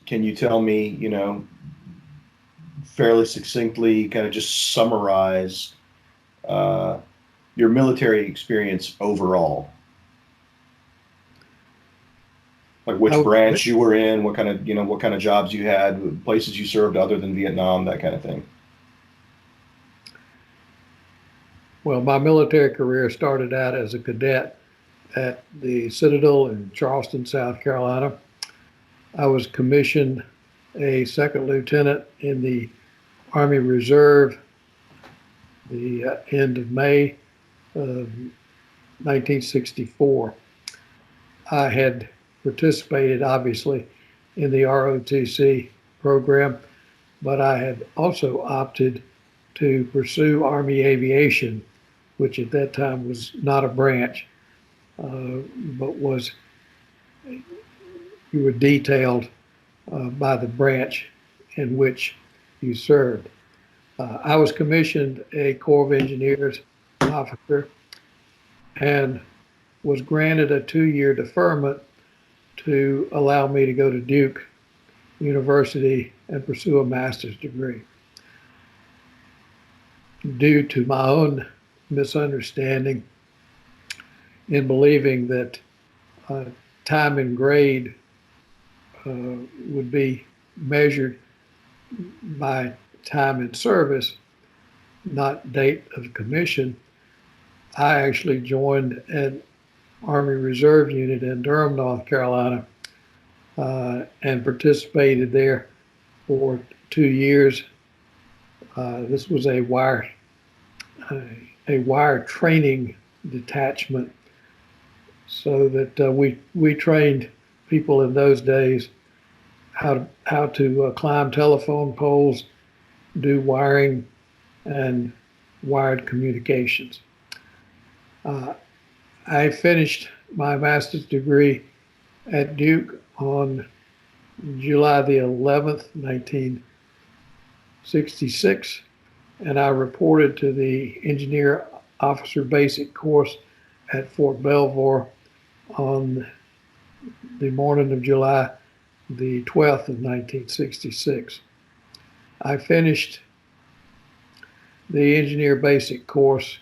can you tell me, fairly succinctly, kind of just summarize uh, your military experience overall? Like I which was, branch you were in, what kind of jobs you had, places you served other than Vietnam, that kind of thing. well, my military career started out as a cadet at the Citadel in Charleston, South Carolina. I was commissioned a second lieutenant in the Army Reserve the end of May of 1964. I had participated, obviously, in the ROTC program, but I had also opted to pursue Army aviation, which at that time was not a branch, but was you were detailed by the branch in which you served. I was commissioned a Corps of Engineers officer and was granted a 2-year deferment to allow me to go to Duke University and pursue a master's degree. Due to my own misunderstanding in believing that uh, time and grade would be measured by time in service, not date of commission, I actually joined an Army Reserve unit in Durham, North Carolina, and participated there for 2 years. This was a wire training detachment, so that we trained people in those days how to climb telephone poles, do wiring, and wired communications. Uh, I finished my master's degree at Duke on July the 11th, 1966, and I reported to the Engineer Officer Basic Course at Fort Belvoir on the morning of July the 12th of 1966. I finished the Engineer Basic Course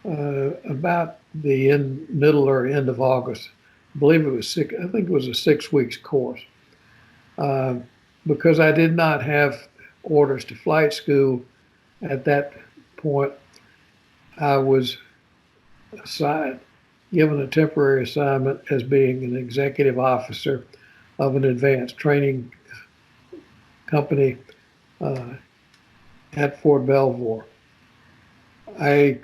about the middle or end of August. I believe it was six. I think it was a 6 weeks course. Uh, because I did not have orders to flight school at that point, I was assigned, given a temporary assignment as being an executive officer of an advanced training company uh, at Fort Belvoir. I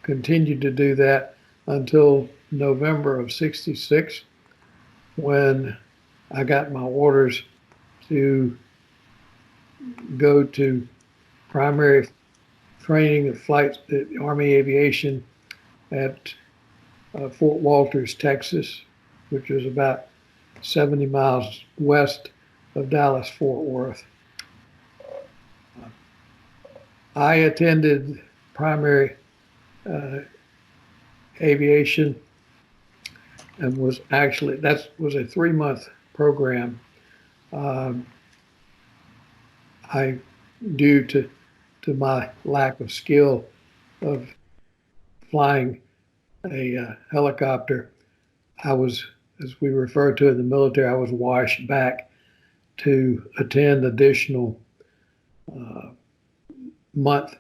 continued to do that until November of '66, when I got my orders to go to primary training of flight Army aviation at Fort Walters, Texas, which was about 70 miles west of Dallas Fort Worth. I attended primary uh, aviation and that was a 3-month program. Um, I, due to my lack of skill of flying a helicopter, I was, as we refer to in the military, I was washed back to attend additional uh, month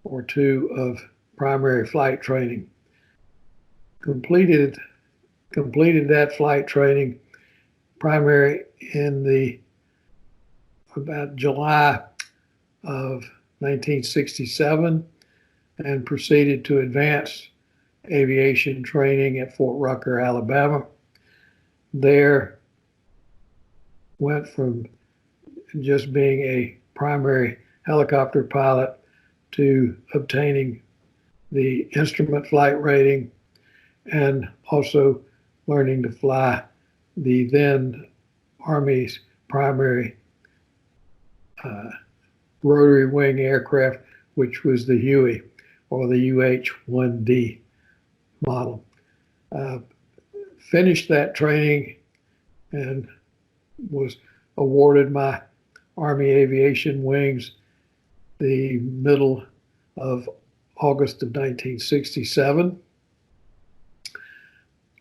or two of primary flight training. Completed completed that flight training primary in the about July of 1967, and proceeded to advanced aviation training at Fort Rucker, Alabama. There went from just being a primary helicopter pilot to obtaining the instrument flight rating and also learning to fly the then Army's primary uh, rotary wing aircraft, which was the Huey or the UH-1D model. Uh, Finished that training and was awarded my Army Aviation Wings the middle of August of 1967.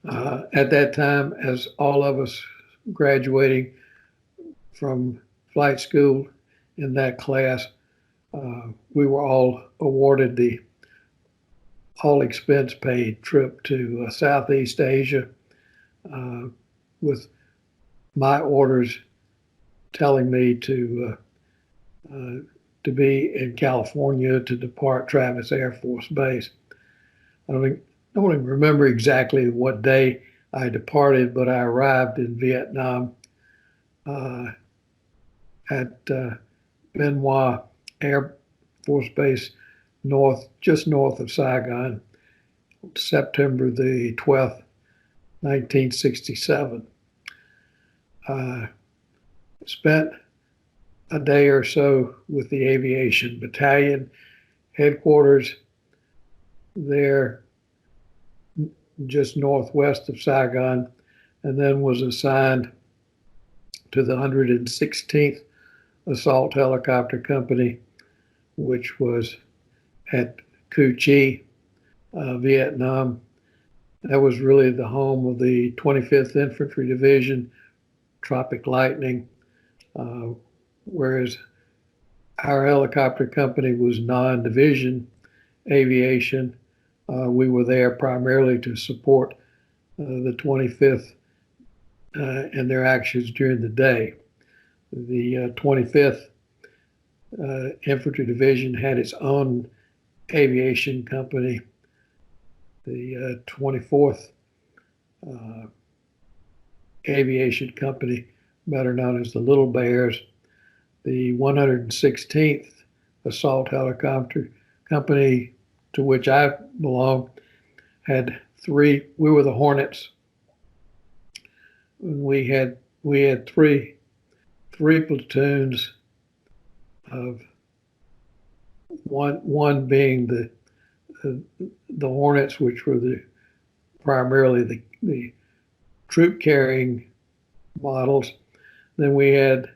At that time, as all of us graduating from flight school in that class, we were all awarded the all expense paid trip to Southeast Asia, with my orders telling me to be in California to depart Travis Air Force Base. I don't even remember exactly what day I departed, but I arrived in Vietnam at Bien Hoa Air Force Base, just north of Saigon, September the 12th, 1967. Spent a day or so with the Aviation Battalion headquarters there just northwest of Saigon, and then was assigned to the 116th Assault Helicopter Company, which was at Cu Chi, Vietnam. That was really the home of the 25th Infantry Division, Tropic Lightning, whereas our helicopter company was non-division aviation. We were there primarily to support the 25th and their actions during the day. The 25th Infantry Division had its own aviation company. The 24th Aviation Company, better known as the Little Bears. The 116th Assault Helicopter Company, to which I belonged, had we were the Hornets. We had three platoons of one being the Hornets, which were primarily the troop carrying models. Then we had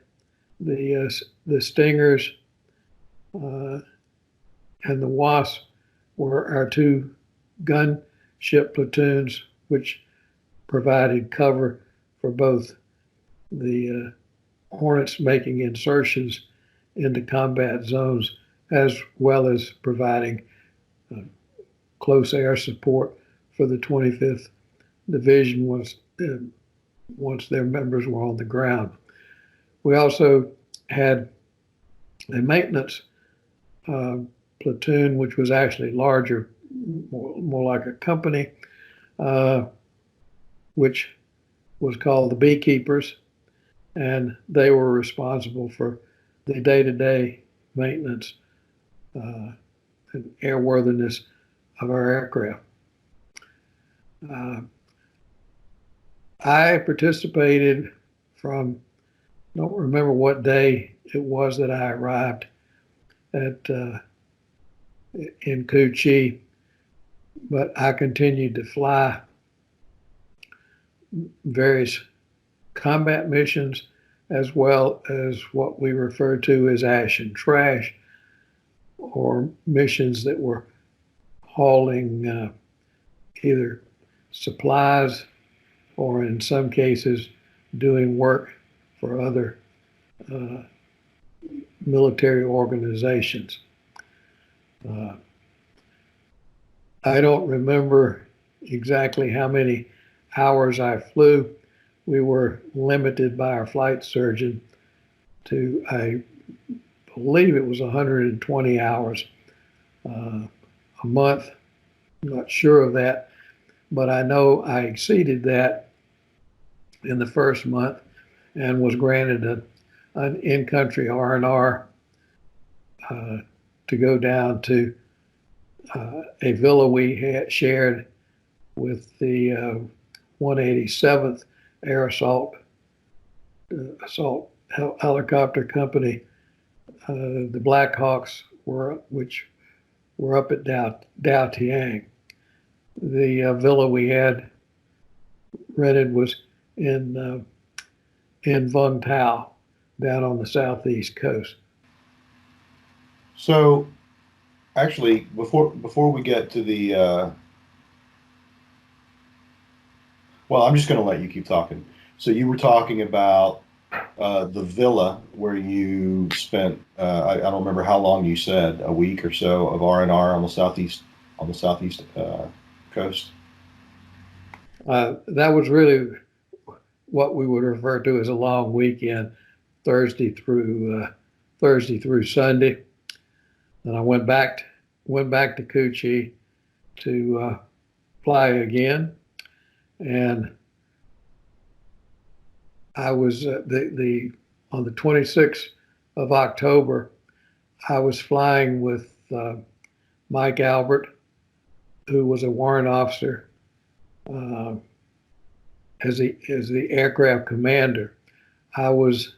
the Stingers and the Wasp were our two gunship platoons, which provided cover for both the Hornets making insertions into combat zones, as well as providing close air support for the 25th Division once their members were on the ground. We also had a maintenance platoon, which was actually larger, more like a company, which was called the Beekeepers, and they were responsible for the day-to-day maintenance and airworthiness of our aircraft. I participated from, don't remember what day it was that I arrived in Cu Chi, but I continued to fly various combat missions, as well as what we refer to as ash and trash, or missions that were hauling either supplies or in some cases doing work for other military organizations. I don't remember exactly how many hours I flew. We were limited by our flight surgeon to, I believe it was 120 hours a month. I'm not sure of that, but I know I exceeded that in the first month and was granted an in-country R&R to go down to a villa we had shared with the 187th Air Assault Helicopter Company. The Blackhawks which were up at Dao Tiang. The villa we had rented was in in Vung Tau down on the southeast coast. So actually, before we get to the well, I'm just going to let you keep talking. So you were talking about the villa where you spent I don't remember how long you said, a week or so of R&R on the southeast coast. That was really what we would refer to as a long weekend, Thursday through Sunday. Then I went back to Coochie to fly again, and I was on the 26th of October. I was flying with Mike Albert, who was a warrant officer, as the aircraft commander. I was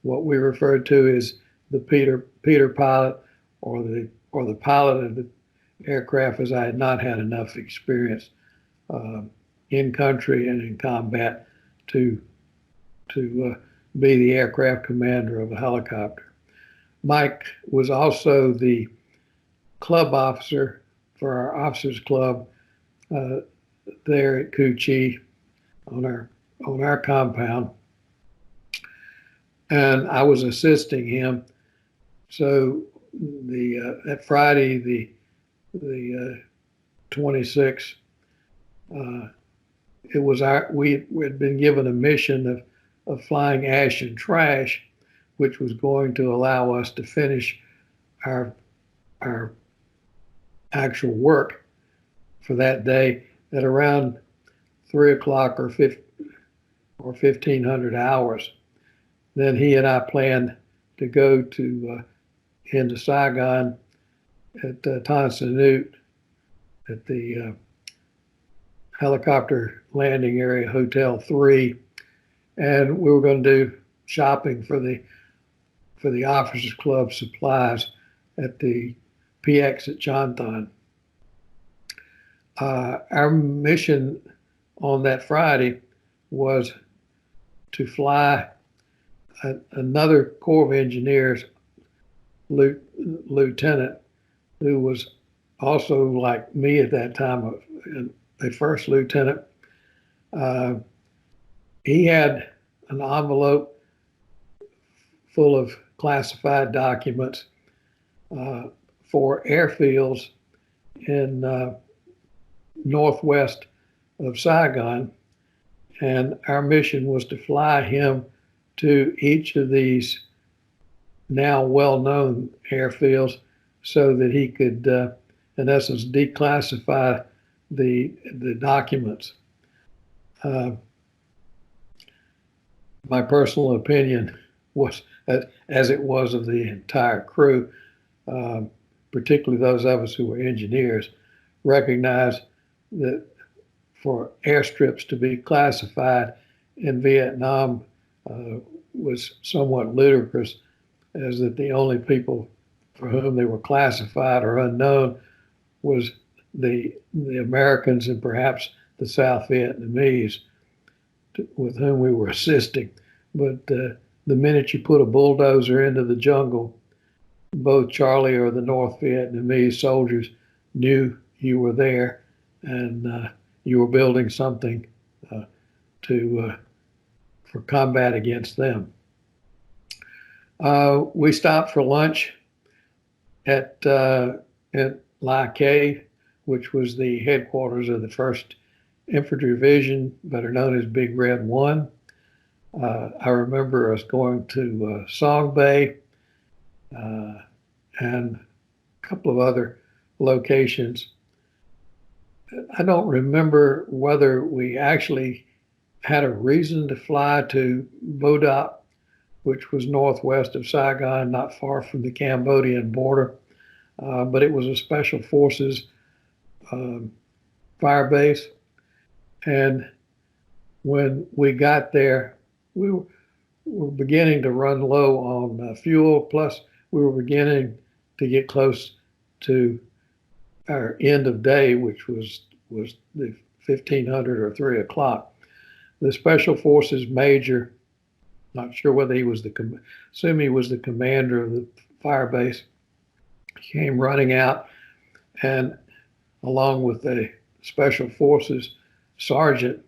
what we referred to as the Peter pilot, or the pilot of the aircraft, as I had not had enough experience in country and in combat to be the aircraft commander of a helicopter. Mike was also the club officer for our officers club there at Coochie on our compound, and I was assisting him. So that Friday, the 26th, it was we had been given a mission of flying ash and trash, which was going to allow us to finish our actual work for that day at around 3 o'clock or 1500 hours. Then he and I planned to go into Saigon at Tan Son Nhut at the helicopter landing area, Hotel 3, and we were going to do shopping for the Officers Club supplies at the PX at Chantan. Our mission on that Friday was to fly another Corps of Engineers lieutenant, who was also like me at that time, a first lieutenant. He had an envelope full of classified documents for airfields in northwest of Saigon, and our mission was to fly him to each of these now well-known airfields so that he could, in essence, declassify the documents. My personal opinion was, as it was of the entire crew, particularly those of us who were engineers, recognized that for airstrips to be classified in Vietnam was somewhat ludicrous, as that the only people for whom they were classified or unknown was the Americans and perhaps the South Vietnamese with whom we were assisting. But the minute you put a bulldozer into the jungle, both Charlie or the North Vietnamese soldiers knew you were there, and you were building something for combat against them. We stopped for lunch at La Caille, which was the headquarters of the 1st Infantry Division, better known as Big Red 1. I remember us going to Song Bay and a couple of other locations. I don't remember whether we actually had a reason to fly to Bù Đốp, which was northwest of Saigon, not far from the Cambodian border, but it was a special forces fire base. And when we got there, we were beginning to run low on fuel, plus we were beginning to get close to our end of day, which was the 1500 or 3 o'clock. the Special Forces major, not sure whether he was assume he was the commander of the fire base, came running out, and along with the Special Forces sergeant,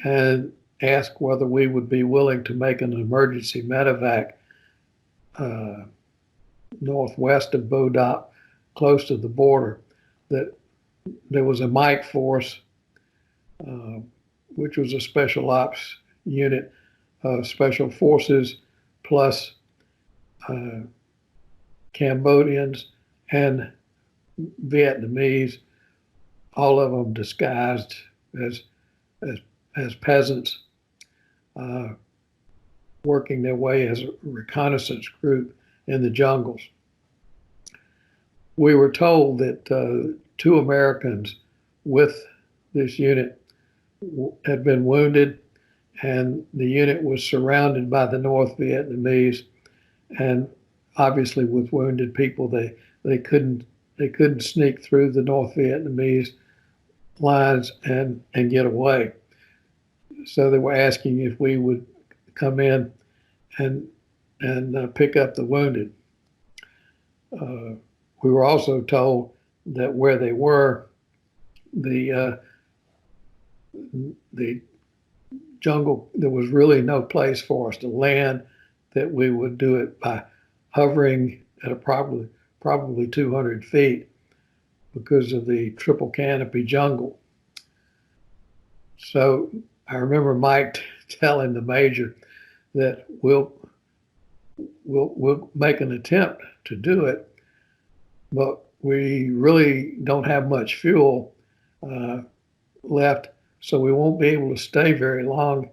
and asked whether we would be willing to make an emergency medevac northwest of Bù Đốp, close to the border. That there was a Mike force, which was a special ops unit of Special Forces plus Cambodians and Vietnamese, all of them disguised as peasants, working their way as a reconnaissance group in the jungles. We were told that 2 Americans with this unit had been wounded, and the unit was surrounded by the North Vietnamese, and obviously with wounded people, they couldn't sneak through the North Vietnamese lines and get away. So they were asking if we would come in and pick up the wounded. We were also told that where they were, the jungle, there was really no place for us to land, that we would do it by hovering at a probably 200 feet because of the triple canopy jungle. So I remember Mike telling the major that we'll make an attempt to do it, but we really don't have much fuel left, so we won't be able to stay very long.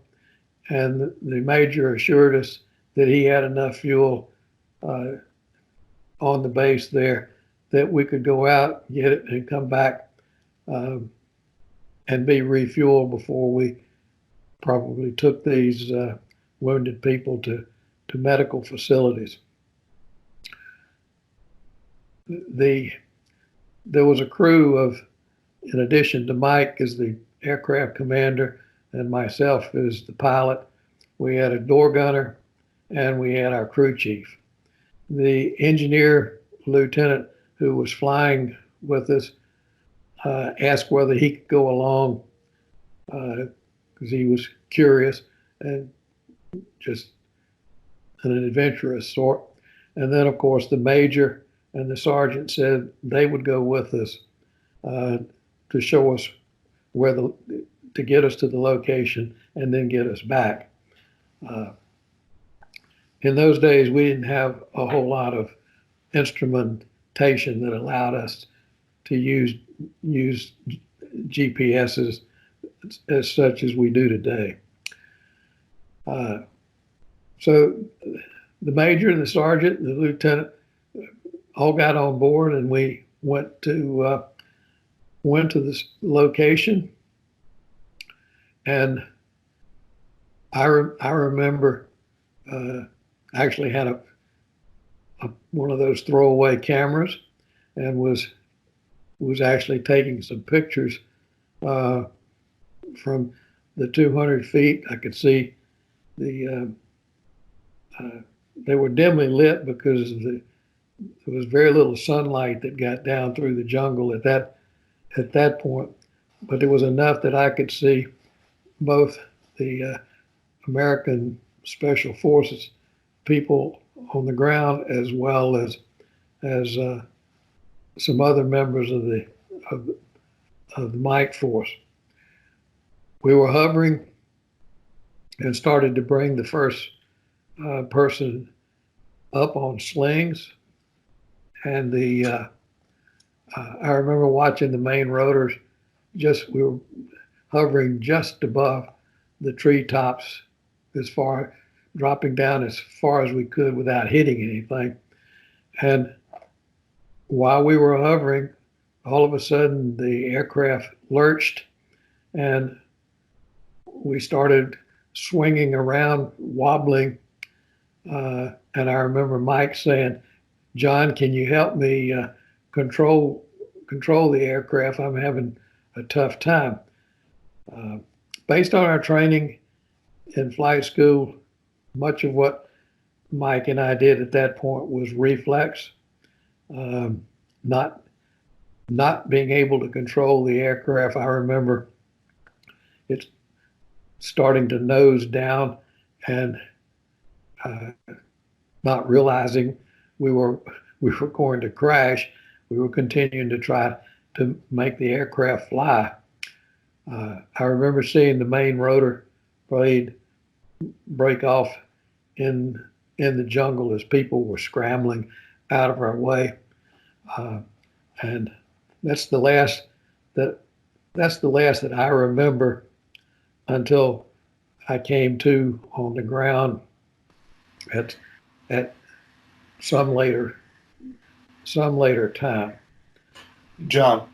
And the major assured us that he had enough fuel on the base there that we could go out, get it, and come back and be refueled before we probably took these wounded people to medical facilities. There was a crew of, in addition to Mike as the aircraft commander and myself as the pilot, we had a door gunner and we had our crew chief. The engineer lieutenant who was flying with us asked whether he could go along because he was curious and just an adventurous sort. And then, of course, the major and the sergeant said they would go with us to show us to get us to the location and then get us back. In those days, we didn't have a whole lot of instrumentation that allowed us to use GPSs as such as we do today. So the major and the sergeant and the lieutenant all got on board, and we went to this location. And I remember actually had one of those throwaway cameras and was actually taking some pictures from the 200 feet. I could see they were dimly lit because there was very little sunlight that got down through the jungle at that point, but there was enough that I could see both the American Special Forces people on the ground as well as some other members of the Mike force. We were hovering and started to bring the first person up on slings, and I remember watching the main rotors. We were hovering just above the treetops, dropping down as far as we could without hitting anything. And while we were hovering, all of a sudden the aircraft lurched and we started swinging around, wobbling. And I remember Mike saying, "John, can you help me control the aircraft? I'm having a tough time." Based on our training in flight school, much of what Mike and I did at that point was reflex, um, not not being able to control the aircraft. I remember it starting to nose down and uh, not realizing we were we were going to crash. We were continuing to try to make the aircraft fly. I remember seeing the main rotor blade break off in in the jungle as people were scrambling out of our way, uh, and that's the last that that's the last that I remember until I came to on the ground at at some later some later time. John,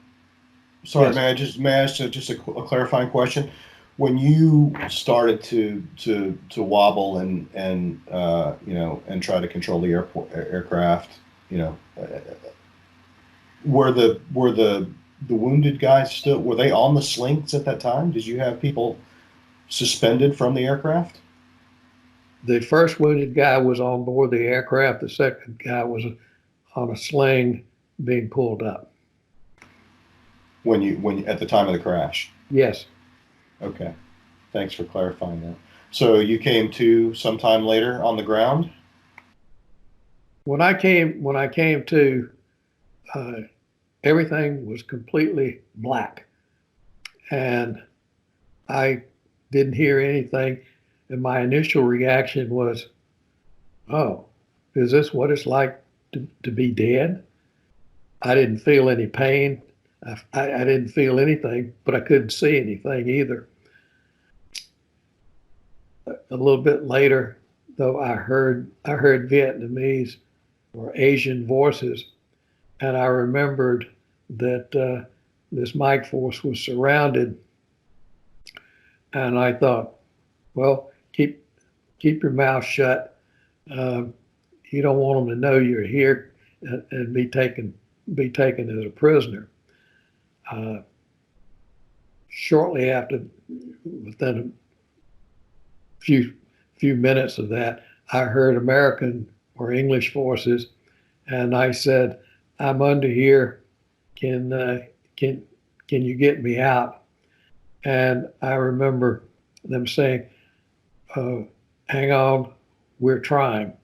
sorry, Yes, may I ask just a clarifying question? When you started to wobble and you know and try to control the aircraft, you know, were the wounded guys still were they on the slinks at that time? Did you have people suspended from the aircraft the first wounded guy was on board the aircraft. The second guy was on a sling being pulled up. when at the time of the crash? Yes, Okay, thanks for clarifying that. So you came to sometime later on the ground? when I came to, uh, everything was completely black, and I didn't hear anything. And my initial reaction was, "Oh, is this what it's like to be dead?" I didn't feel any pain. I didn't feel anything, but I couldn't see anything either. A little bit later, though, I heard Vietnamese or Asian voices, and I remembered that this Mike force was surrounded, and I thought, well, keep your mouth shut. Um, you don't want them to know you're here and be taken as a prisoner. Uh, Shortly after, within a few minutes of that, I heard American or English forces, and I said, "I'm under here. Can can can you get me out?" And I remember them saying, "Hang on, we're trying."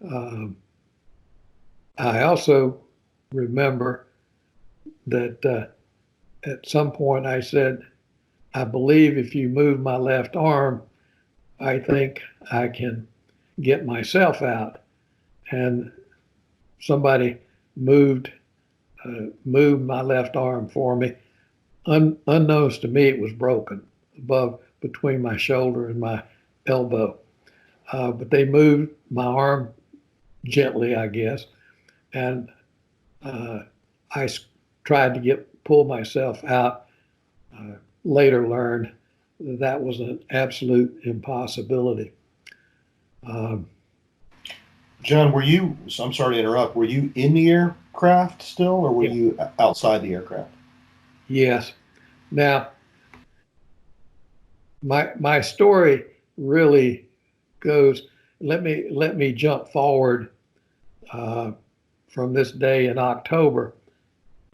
Um, I also remember that at some point I said, "I believe if you move my left arm, I think I can get myself out." And somebody moved moved my left arm for me. Unknowns to me, it was broken above between my shoulder and my elbow. But they moved my arm gently, I guess, and uh, I tried to pull myself out. Uh, Later learned that was an absolute impossibility. Um, John, I'm sorry to interrupt, were you in the aircraft still, or were yeah, you outside the aircraft? yes. Now, my story really goes. Let me jump forward uh, from this day in October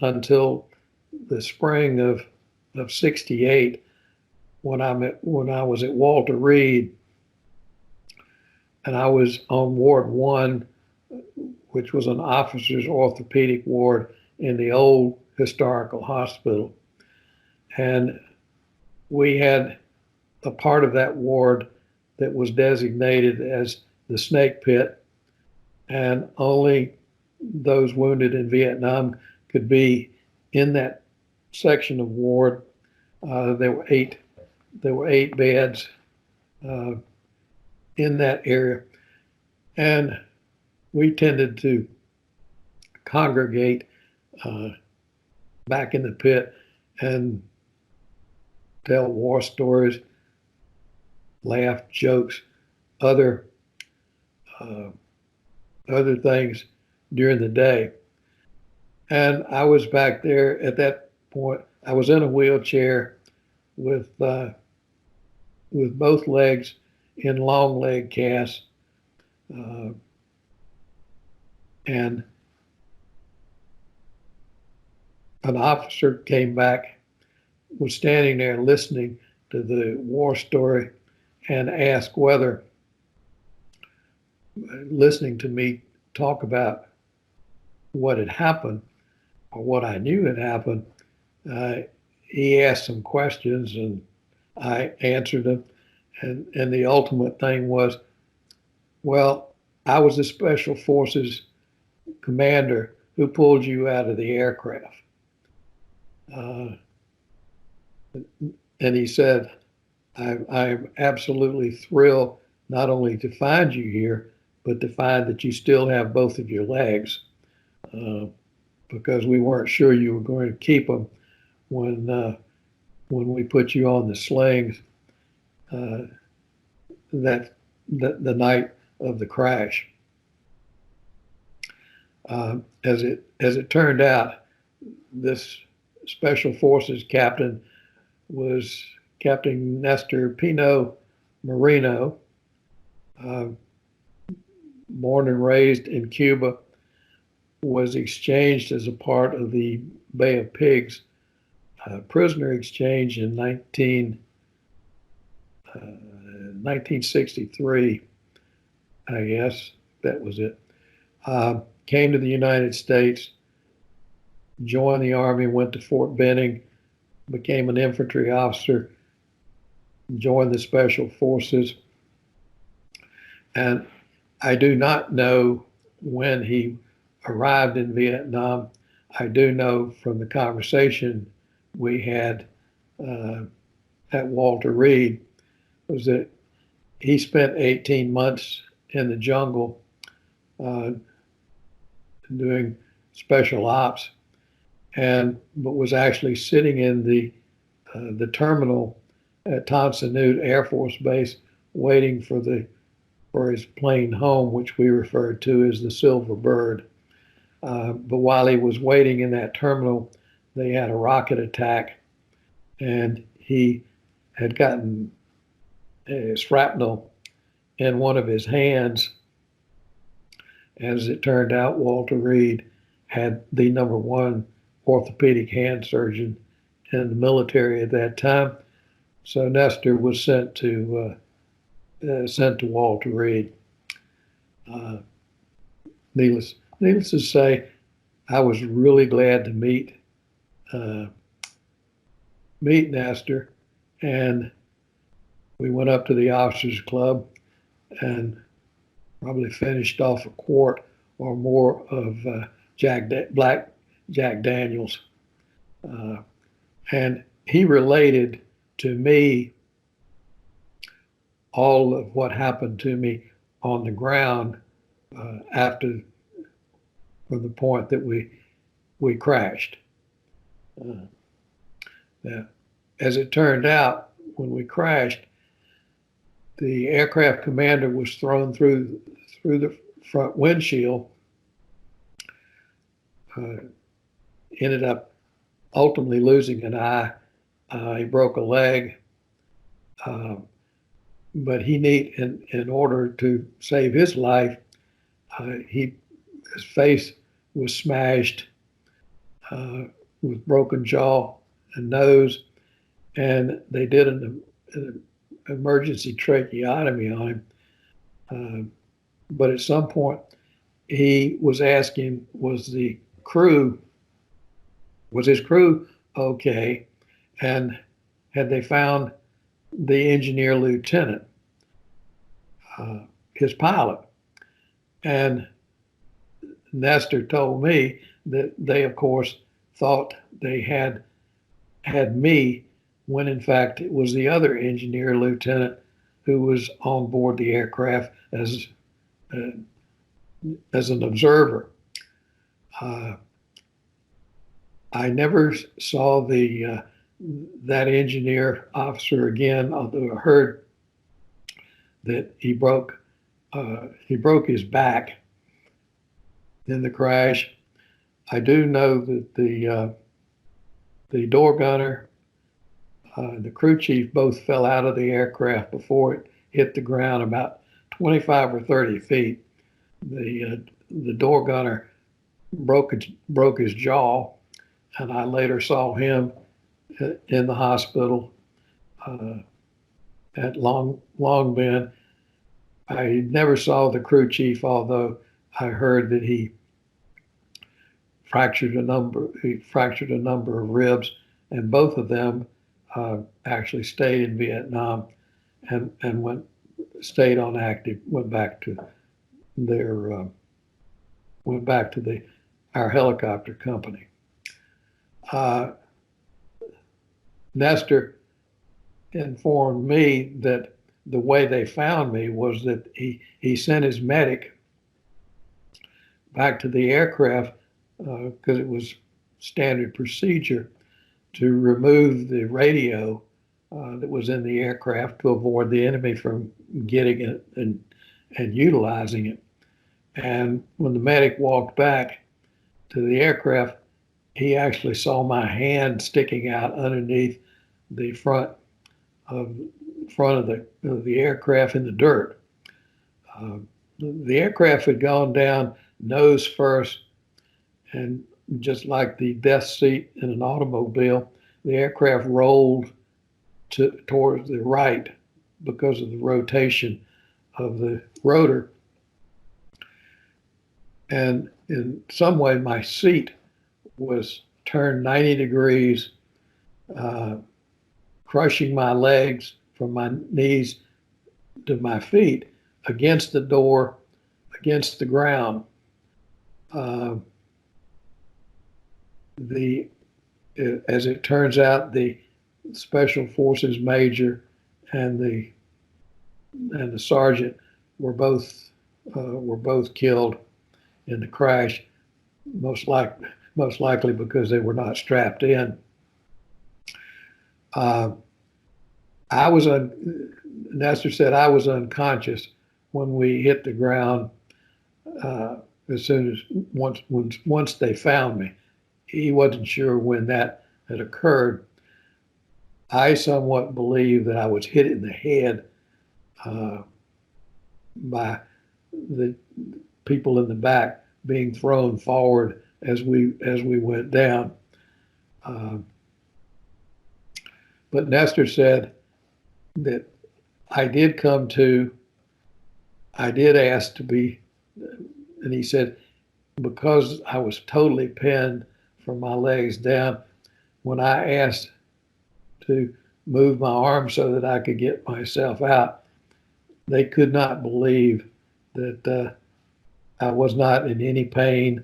until the spring of '68 when I was at Walter Reed and I was on Ward One, which was an officer's orthopedic ward in the old historical hospital, and we had a part of that ward that was designated as the snake pit, and only those wounded in Vietnam could be in that section of ward. There were eight beds uh, in that area, and we tended to congregate uh, back in the pit and tell war stories, laugh, jokes, other uh, other things during the day. And I was back there at that point. I was in a wheelchair with with both legs in long leg casts, uh, and an officer came back, was standing there listening to the war story, and asked whether, listening to me talk about what had happened or what I knew had happened, uh, he asked some questions and I answered them. And the ultimate thing was, well, I was the Special Forces commander who pulled you out of the aircraft. Uh, and he said, I'm absolutely thrilled not only to find you here, but to find that you still have both of your legs, uh, because we weren't sure you were going to keep them when we put you on the slings, uh, the night of the crash. As it turned out, this Special Forces captain was Captain Nestor Pino Marino, uh, born and raised in Cuba, was exchanged as a part of the Bay of Pigs prisoner exchange in 1963, I guess that was it. Came to the United States, joined the Army, went to Fort Benning, became an infantry officer, joined the Special Forces. And I do not know when he arrived in Vietnam. I do know from the conversation we had at Walter Reed was that he spent 18 months in the jungle doing special ops, but was actually sitting in the terminal at Tan Son Nhut Air Force Base, waiting for his plane home, which we referred to as the Silver Bird. But while he was waiting in that terminal, they had a rocket attack, and he had gotten a shrapnel in one of his hands. As it turned out, Walter Reed had the number one orthopedic hand surgeon in the military at that time. So Nestor was sent to Walter Reed. Uh, needless to say, I was really glad to meet Nestor, and we went up to the officers club and probably finished off a quart or more of Black Jack Daniels. And he related to me all of what happened to me on the ground after, from the point that we crashed. As it turned out, when we crashed, the aircraft commander was thrown through the front windshield. Ended up ultimately losing an eye. He broke a leg, but in order to save his life, his face was smashed with broken jaw and nose, and they did an emergency tracheotomy on him. But at some point, he was asking, was his crew okay? And had they found the engineer lieutenant, his pilot? And Nestor told me that they, of course, thought they had me, when in fact it was the other engineer lieutenant who was on board the aircraft as an observer. I never saw that engineer officer again, although I heard that he broke his back in the crash. I do know that the door gunner The crew chief both fell out of the aircraft before it hit the ground about 25 or 30 feet. The door gunner broke his jaw, and I later saw him in the hospital at Long Bend. I never saw the crew chief, although I heard that he fractured a number of ribs, and both of them actually stayed in Vietnam and stayed on active, went back to our helicopter company. Nestor informed me that the way they found me was that he sent his medic back to the aircraft because it was standard procedure to remove the radio that was in the aircraft to avoid the enemy from getting it and utilizing it. And when the medic walked back to the aircraft, he actually saw my hand sticking out underneath the front of the aircraft in the dirt. The aircraft had gone down nose first, and just like the death seat in an automobile, the aircraft rolled towards the right because of the rotation of the rotor. And in some way, my seat was turned 90 degrees, crushing my legs from my knees to my feet against the door, against the ground. As it turns out, the Special Forces major and the sergeant were both killed in the crash, most likely because they were not strapped in. Nestor said I was unconscious when we hit the ground. Once they found me, he wasn't sure when that had occurred. I somewhat believe that I was hit in the head by the people in the back being thrown forward as we went down. But Nestor said that I did ask to be, and he said, because I was totally pinned from my legs down, when I asked to move my arm so that I could get myself out, they could not believe that I was not in any pain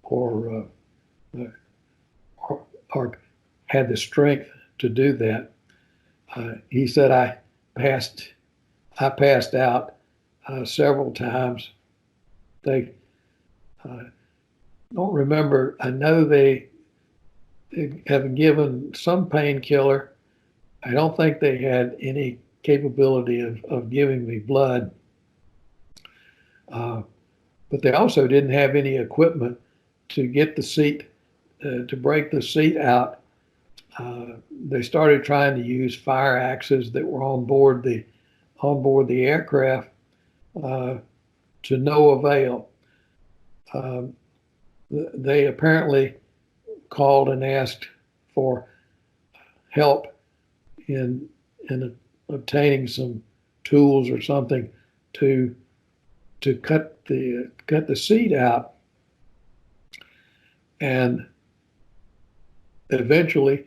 or had the strength to do that. He said I passed out several times. They don't remember. I know they have given some painkiller. I don't think they had any capability of giving me blood. But they also didn't have any equipment to get the seat, to break the seat out. They started trying to use fire axes that were on board the aircraft to no avail. They apparently called and asked for help in obtaining some tools or something to cut the seat out, and eventually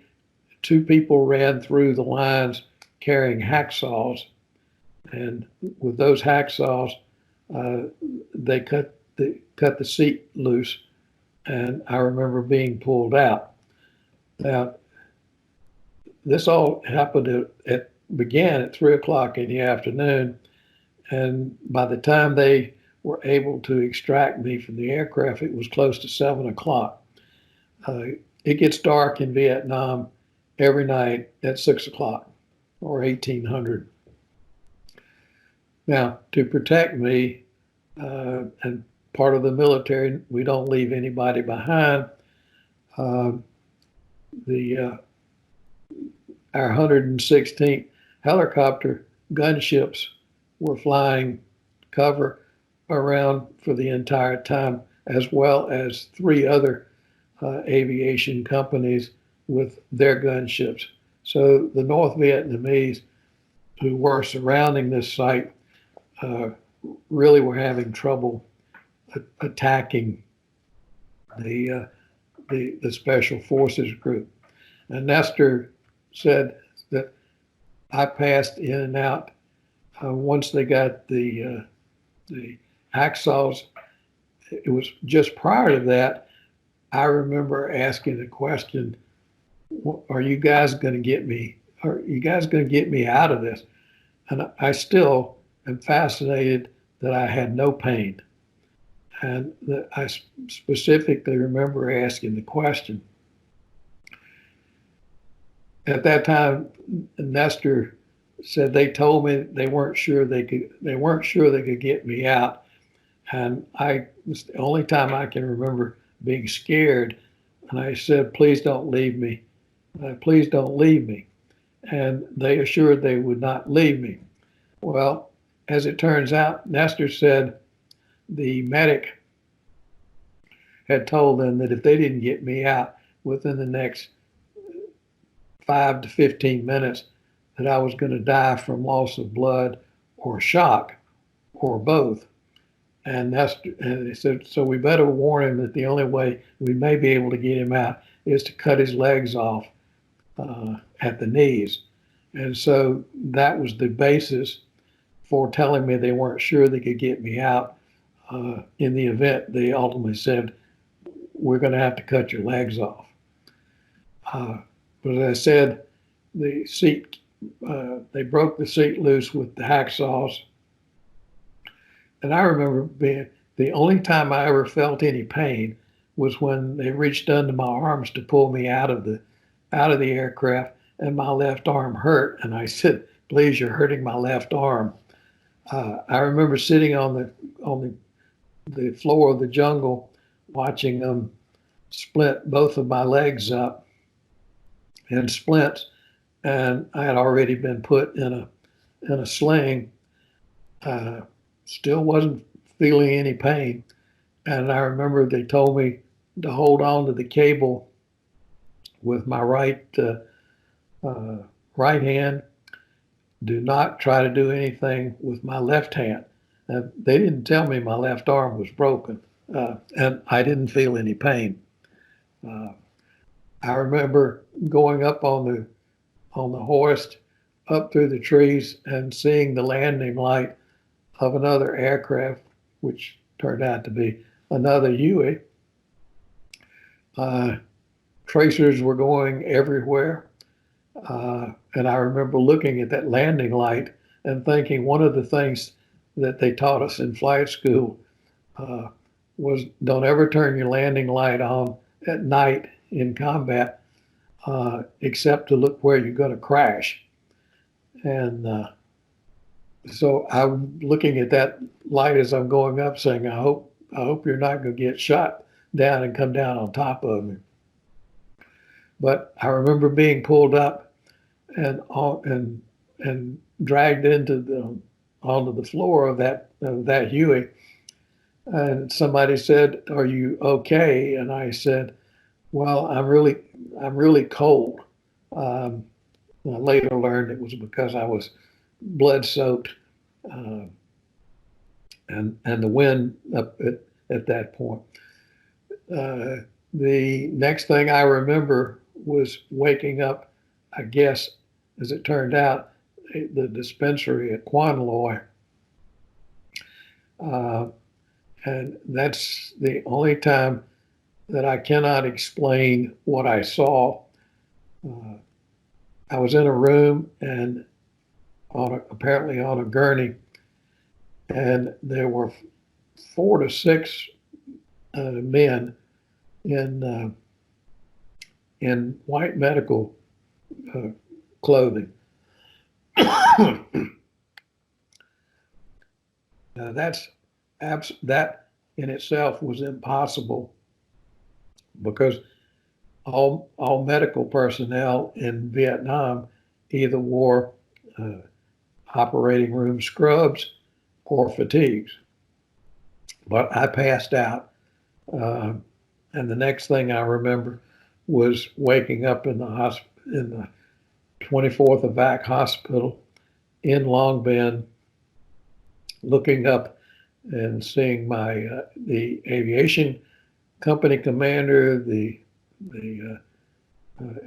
2 people ran through the lines carrying hacksaws, and with those hacksaws they cut the seat loose, and I remember being pulled out. Now, this all happened began at 3 o'clock in the afternoon, and by the time they were able to extract me from the aircraft, it was close to 7 o'clock. It gets dark in Vietnam every night at 6 o'clock or 1800. Now, to protect me, and part of the military, we don't leave anybody behind. our 116th helicopter gunships were flying cover around for the entire time, as well as three other aviation companies with their gunships. So the North Vietnamese who were surrounding this site uh, really were having trouble attacking the, uh, the Special Forces group. And Nestor said that I passed in and out once they got the hacksaws. It was just prior to that. I remember asking the question, "Are you guys going to get me? Are you guys going to get me out of this?" And I still am fascinated that I had no pain, and that I specifically remember asking the question. At that time, Nestor said they told me they weren't sure they could get me out, and I was the only time I can remember being scared. And I said, "Please don't leave me. Please don't leave me." And they assured they would not leave me. Well, as it turns out, Nestor said the medic had told them that if they didn't get me out within the next 5 to 15 minutes, that I was going to die from loss of blood or shock or both. And they said, so we better warn him that the only way we may be able to get him out is to cut his legs off at the knees. And so that was the basis for telling me they weren't sure they could get me out. In the event, they ultimately said, we're going to have to cut your legs off. But as I said, the seat, they broke the seat loose with the hacksaws. And I remember being the only time I ever felt any pain was when they reached under my arms to pull me out of the aircraft, and my left arm hurt. And I said, "Please, you're hurting my left arm." I remember sitting on the floor of the jungle, watching them splint both of my legs up in splints, and I had already been put in a sling. Still wasn't feeling any pain, and I remember they told me to hold on to the cable with my right hand. Do not try to do anything with my left hand. They didn't tell me my left arm was broken, and I didn't feel any pain. Uh, I remember going up on the hoist, up through the trees, and seeing the landing light of another aircraft, which turned out to be another Huey. Tracers were going everywhere. And I remember looking at that landing light and thinking one of the things that they taught us in flight school was don't ever turn your landing light on at night in combat except to look where you're going to crash. And so I'm looking at that light as I'm going up, saying, I hope you're not going to get shot down and come down on top of me. But I remember being pulled up and dragged onto the floor of that Huey. And somebody said, "Are you okay?" And I said, "Well, I'm really cold." I later learned it was because I was blood soaked, and the wind up at that point. The next thing I remember was waking up, I guess, as it turned out, the dispensary at Quan Loy. And that's the only time that I cannot explain what I saw. I was in a room and apparently on a gurney, and there were 4 to 6 men in white medical clothing. Now that in itself was impossible because all medical personnel in Vietnam either wore operating room scrubs or fatigues. But I passed out. And the next thing I remember was waking up in the 24th Evac Hospital in Long Bend, looking up and seeing the aviation company commander, the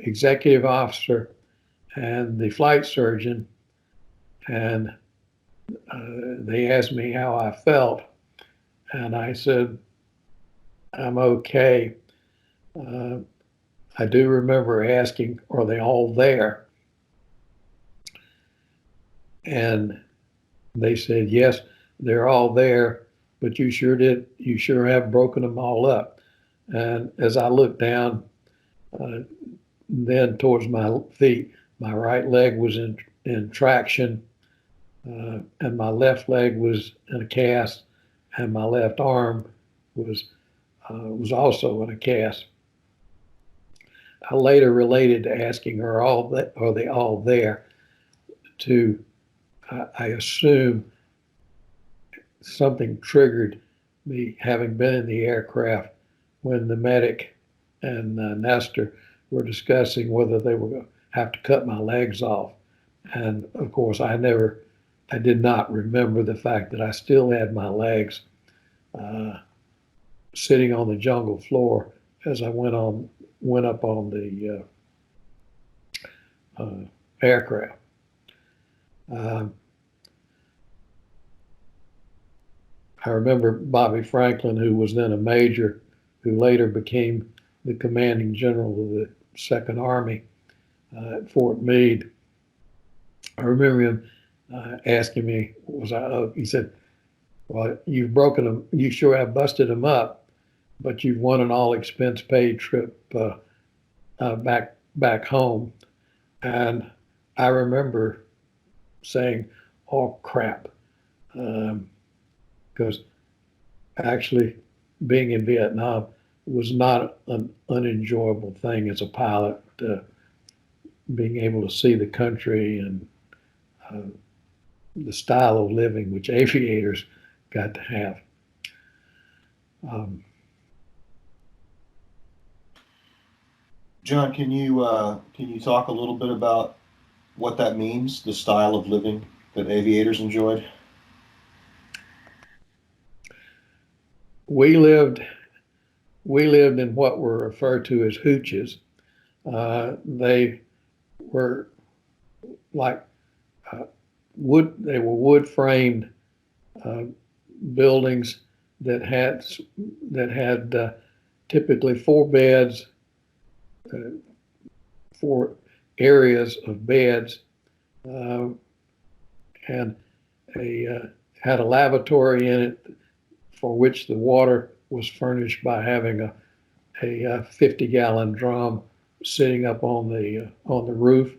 executive officer, and the flight surgeon, and they asked me how I felt, and I said, I'm okay. I do remember asking, are they all there? And they said, yes, they're all there, but you sure have broken them all up. And as I looked down, then towards my feet, my right leg was in traction, and my left leg was in a cast, and my left arm was also in a cast. I later related to asking her, are they all there? To I assume something triggered me, having been in the aircraft when the medic and Nestor were discussing whether they were going to have to cut my legs off. And of course, I did not remember the fact that I still had my legs sitting on the jungle floor as I went up on the aircraft. I remember Bobby Franklin, who was then a major, who later became the commanding general of the Second Army at Fort Meade. I remember him asking me, was I up? He said, well, you've broken them. You sure have busted them up, but you've won an all expense paid trip back home. And I remember saying, oh, crap. Because actually being in Vietnam was not an unenjoyable thing as a pilot, being able to see the country and the style of living which aviators got to have. John, can you talk a little bit about what that means, the style of living that aviators enjoyed? We lived in what were referred to as hooches. They were like they were wood framed buildings that had typically 4 beds, 4 areas of beds, and had a lavatory in it, for which the water was furnished by having a 50-gallon drum sitting up on the roof.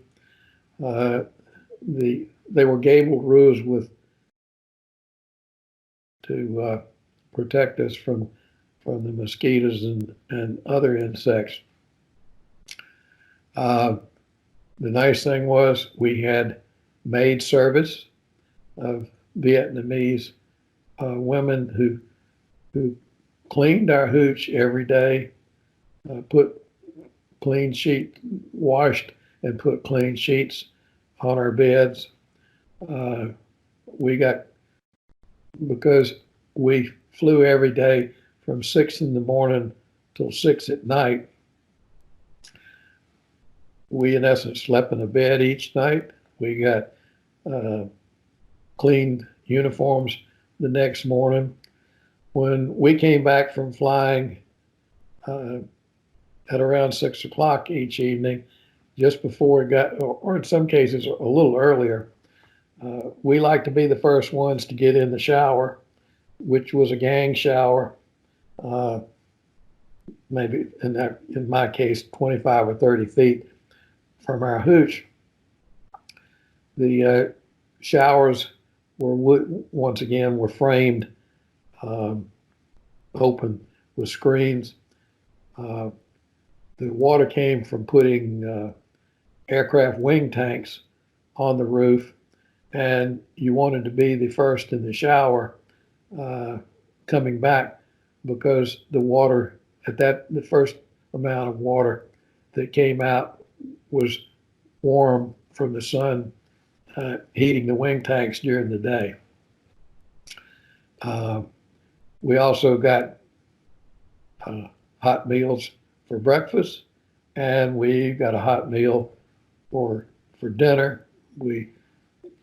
They were gabled roofs to protect us from the mosquitoes and other insects. The nice thing was we had maid service of Vietnamese women who cleaned our hooch every day, washed and put clean sheets on our beds. Because we flew every day from 6 in the morning till 6 at night, we in essence slept in a bed each night. We got clean uniforms the next morning. When we came back from flying at around 6 o'clock each evening, just before it got, or in some cases a little earlier, we like to be the first ones to get in the shower, which was a gang shower, maybe in my case 25 or 30 feet from our hooch. The showers once again were framed, open with screens. The water came from putting aircraft wing tanks on the roof, and you wanted to be the first in the shower coming back, because the water the first amount of water that came out was warm from the sun heating the wing tanks during the day. We also got hot meals for breakfast, and we got a hot meal for dinner. We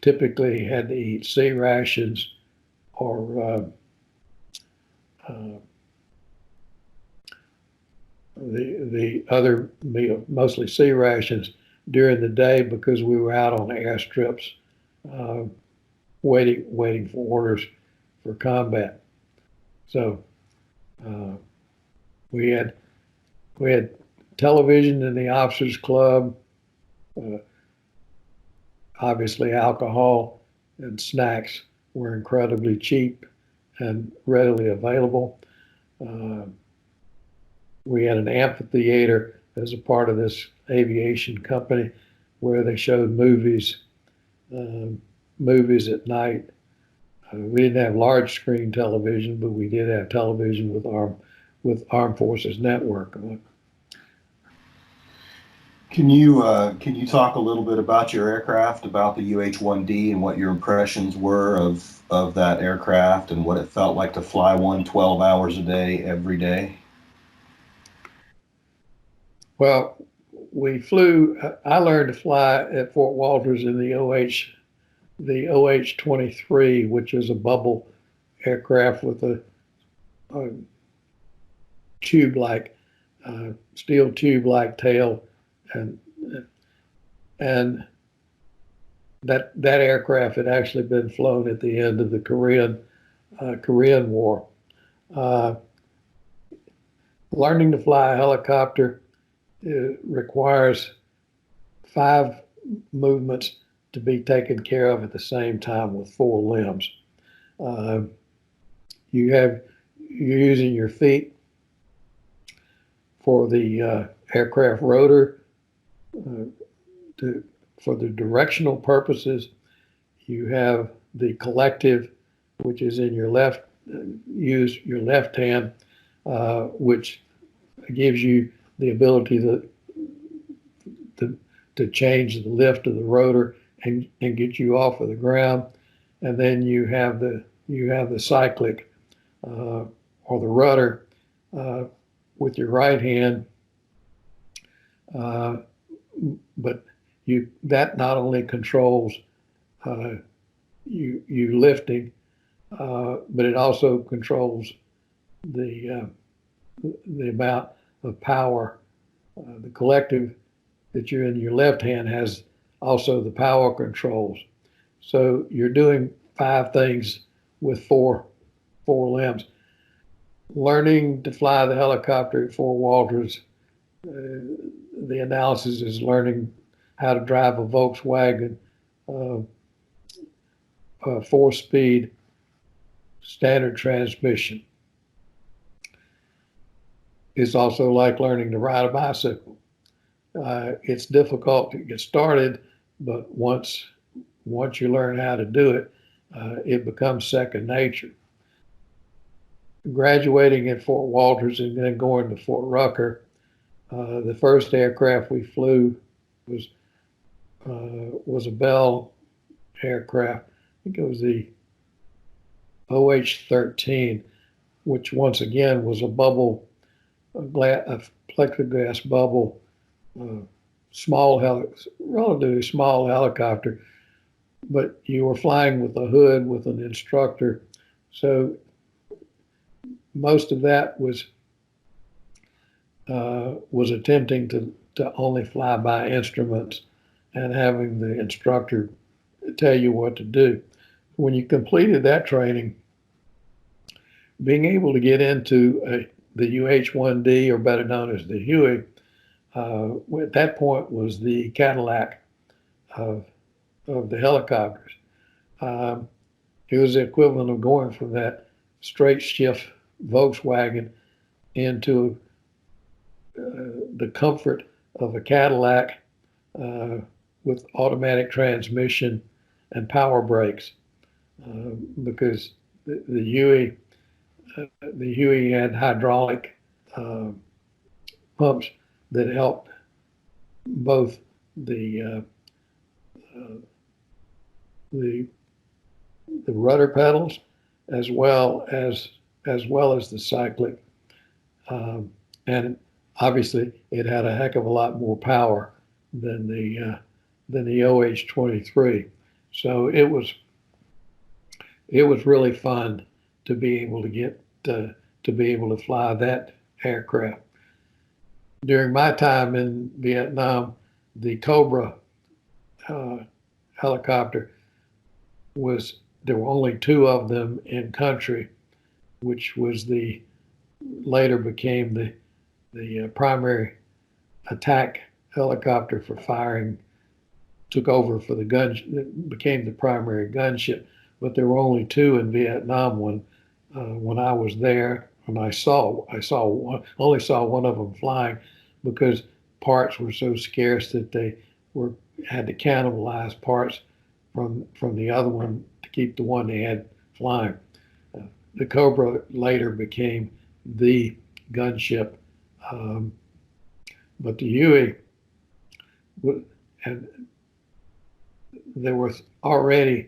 typically had to eat sea rations or the other meal, mostly sea rations during the day, because we were out on airstrips uh, waiting for orders for combat. So uh, we had we had television in the officers club, uh, obviously alcohol and snacks were incredibly cheap and readily available. Uh, we had an amphitheater as a part of this aviation company where they showed uh, movies at night. We didn't have large screen television, but we did have television with Armed Forces Network. Can you talk a little bit about your aircraft, about the UH-1D, and what your impressions were of that aircraft and what it felt like to fly one 12 hours a day every day? Well, we flew. I learned to fly at Fort Walters in the OH-23, which is a bubble aircraft with a tube-like, steel tube-like tail, and and that aircraft had actually been flown at the end of the Korean War. Uh, Learning to fly a helicopter requires 5 movements to be taken care of at the same time with 4 limbs. Uh, you're using your feet for the aircraft rotor uh, for the directional purposes. You have the collective, which is in your left. Use your left hand, which gives you the ability to change the lift of the rotor and get you off of the ground. And then you have the cyclic or the rudder with your right hand, but that not only controls you lifting, but it also controls the amount of power. The collective that you're in your left hand has also the power controls. So you're doing 5 things with four limbs. Learning to fly the helicopter at Fort Walters, the analysis is learning how to drive a Volkswagen 4-speed standard transmission. It's also like learning to ride a bicycle. It's difficult to get started, but once you learn how to do it, it becomes second nature. Graduating at Fort Walters and then going to Fort Rucker, the first aircraft we flew was a Bell aircraft. I think it was the OH-13, which once again was a plexiglass bubble, relatively small helicopter, but you were flying with a hood with an instructor. So most of that was attempting to only fly by instruments and having the instructor tell you what to do. When you completed that training, being able to get into the UH-1D, or better known as the Huey, at that point was the Cadillac of the helicopters. It was the equivalent of going from that straight shift Volkswagen into the comfort of a Cadillac with automatic transmission and power brakes, because the Huey had hydraulic pumps that helped both the the rudder pedals as well as the cyclic, and obviously it had a heck of a lot more power than the OH-23. So it was really fun to be able to get to be able to fly that aircraft. During my time in Vietnam, the Cobra helicopter there were only two of them in country, which was later became the primary attack helicopter for firing, took over for the gun, became the primary gunship. But there were only two in Vietnam when I was there, and I only saw one of them flying because parts were so scarce that they had to cannibalize parts from the other one to keep the one they had flying. The Cobra later became the gunship, but the Huey, and there were already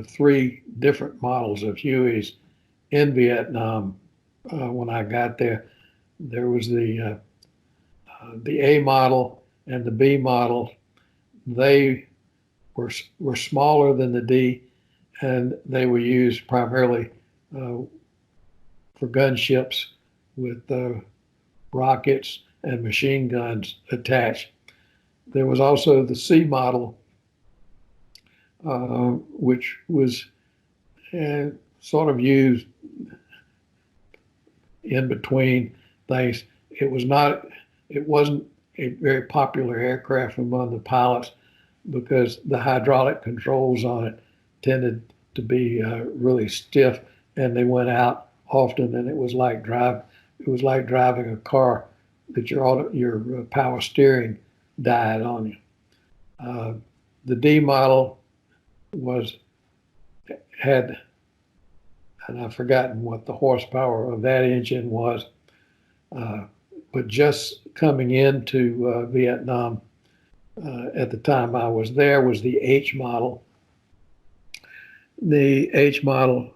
three different models of Hueys in Vietnam when I got there. There was the A model and the B model. They were smaller than the D, and they were used primarily for gunships with rockets and machine guns attached. There was also the C model, which was sort of used in between things. It wasn't a very popular aircraft among the pilots because the hydraulic controls on it tended to be really stiff, and they went out often, and it was like driving a car that your power steering died on you. The D model had, and I've forgotten what the horsepower of that engine was, but just coming into Vietnam at the time I was there was the H model. The H model,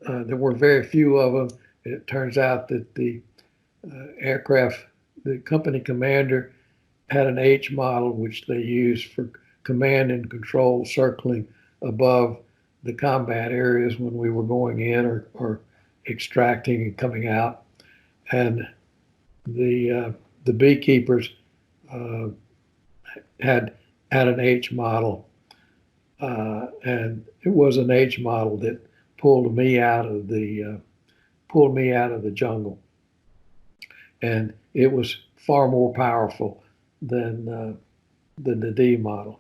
there were very few of them. It turns out that the company commander had an H model, which they used for command and control, circling above the combat areas when we were going in or extracting and coming out. And the beekeepers had an H model, and it was an H model that pulled me out of the jungle, and it was far more powerful than the D model.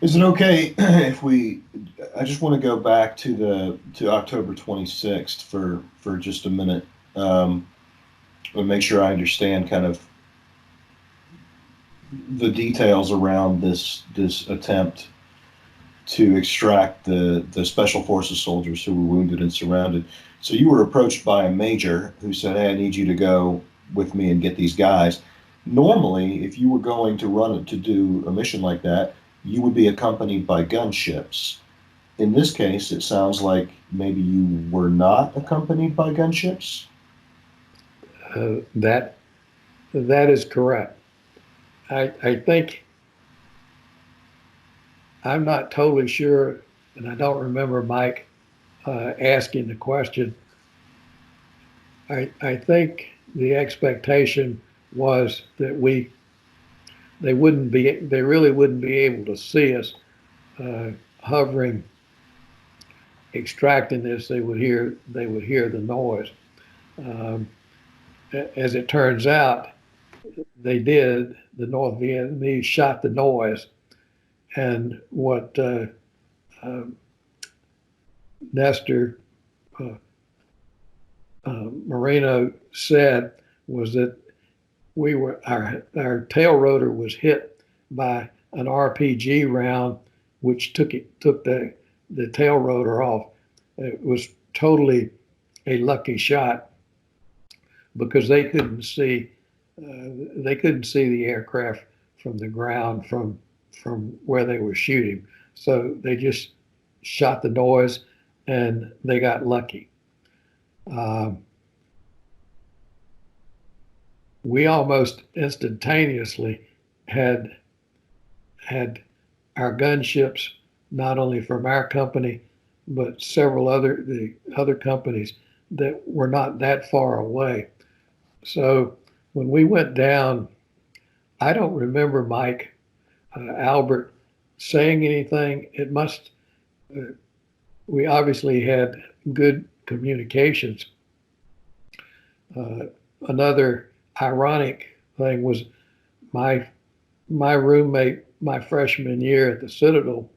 Is it okay if I just want to go back to October 26th for just a minute, and make sure I understand kind of the details around this attempt to extract the Special Forces soldiers who were wounded and surrounded. So you were approached by a major who said, "Hey, I need you to go with me and get these guys." Normally, if you were going to do a mission like that, you would be accompanied by gunships. In this case, it sounds like maybe you were not accompanied by gunships. That is correct. I think, I'm not totally sure, and I don't remember Mike asking the question. I think the expectation was that they really wouldn't be able to see us hovering, extracting this. They would hear the noise. As it turns out, they did. The North Vietnamese shot the noise, and what Nestor Marino said was that our tail rotor was hit by an RPG round, which took the tail rotor off. It was totally a lucky shot because they couldn't see the aircraft from the ground from where they were shooting. So they just shot the noise and they got lucky. We almost instantaneously had our gunships, not only from our company, but several the other companies that were not that far away. So when we went down, I don't remember Mike, Albert saying anything. We obviously had good communications. Another ironic thing was my roommate my freshman year at the Citadel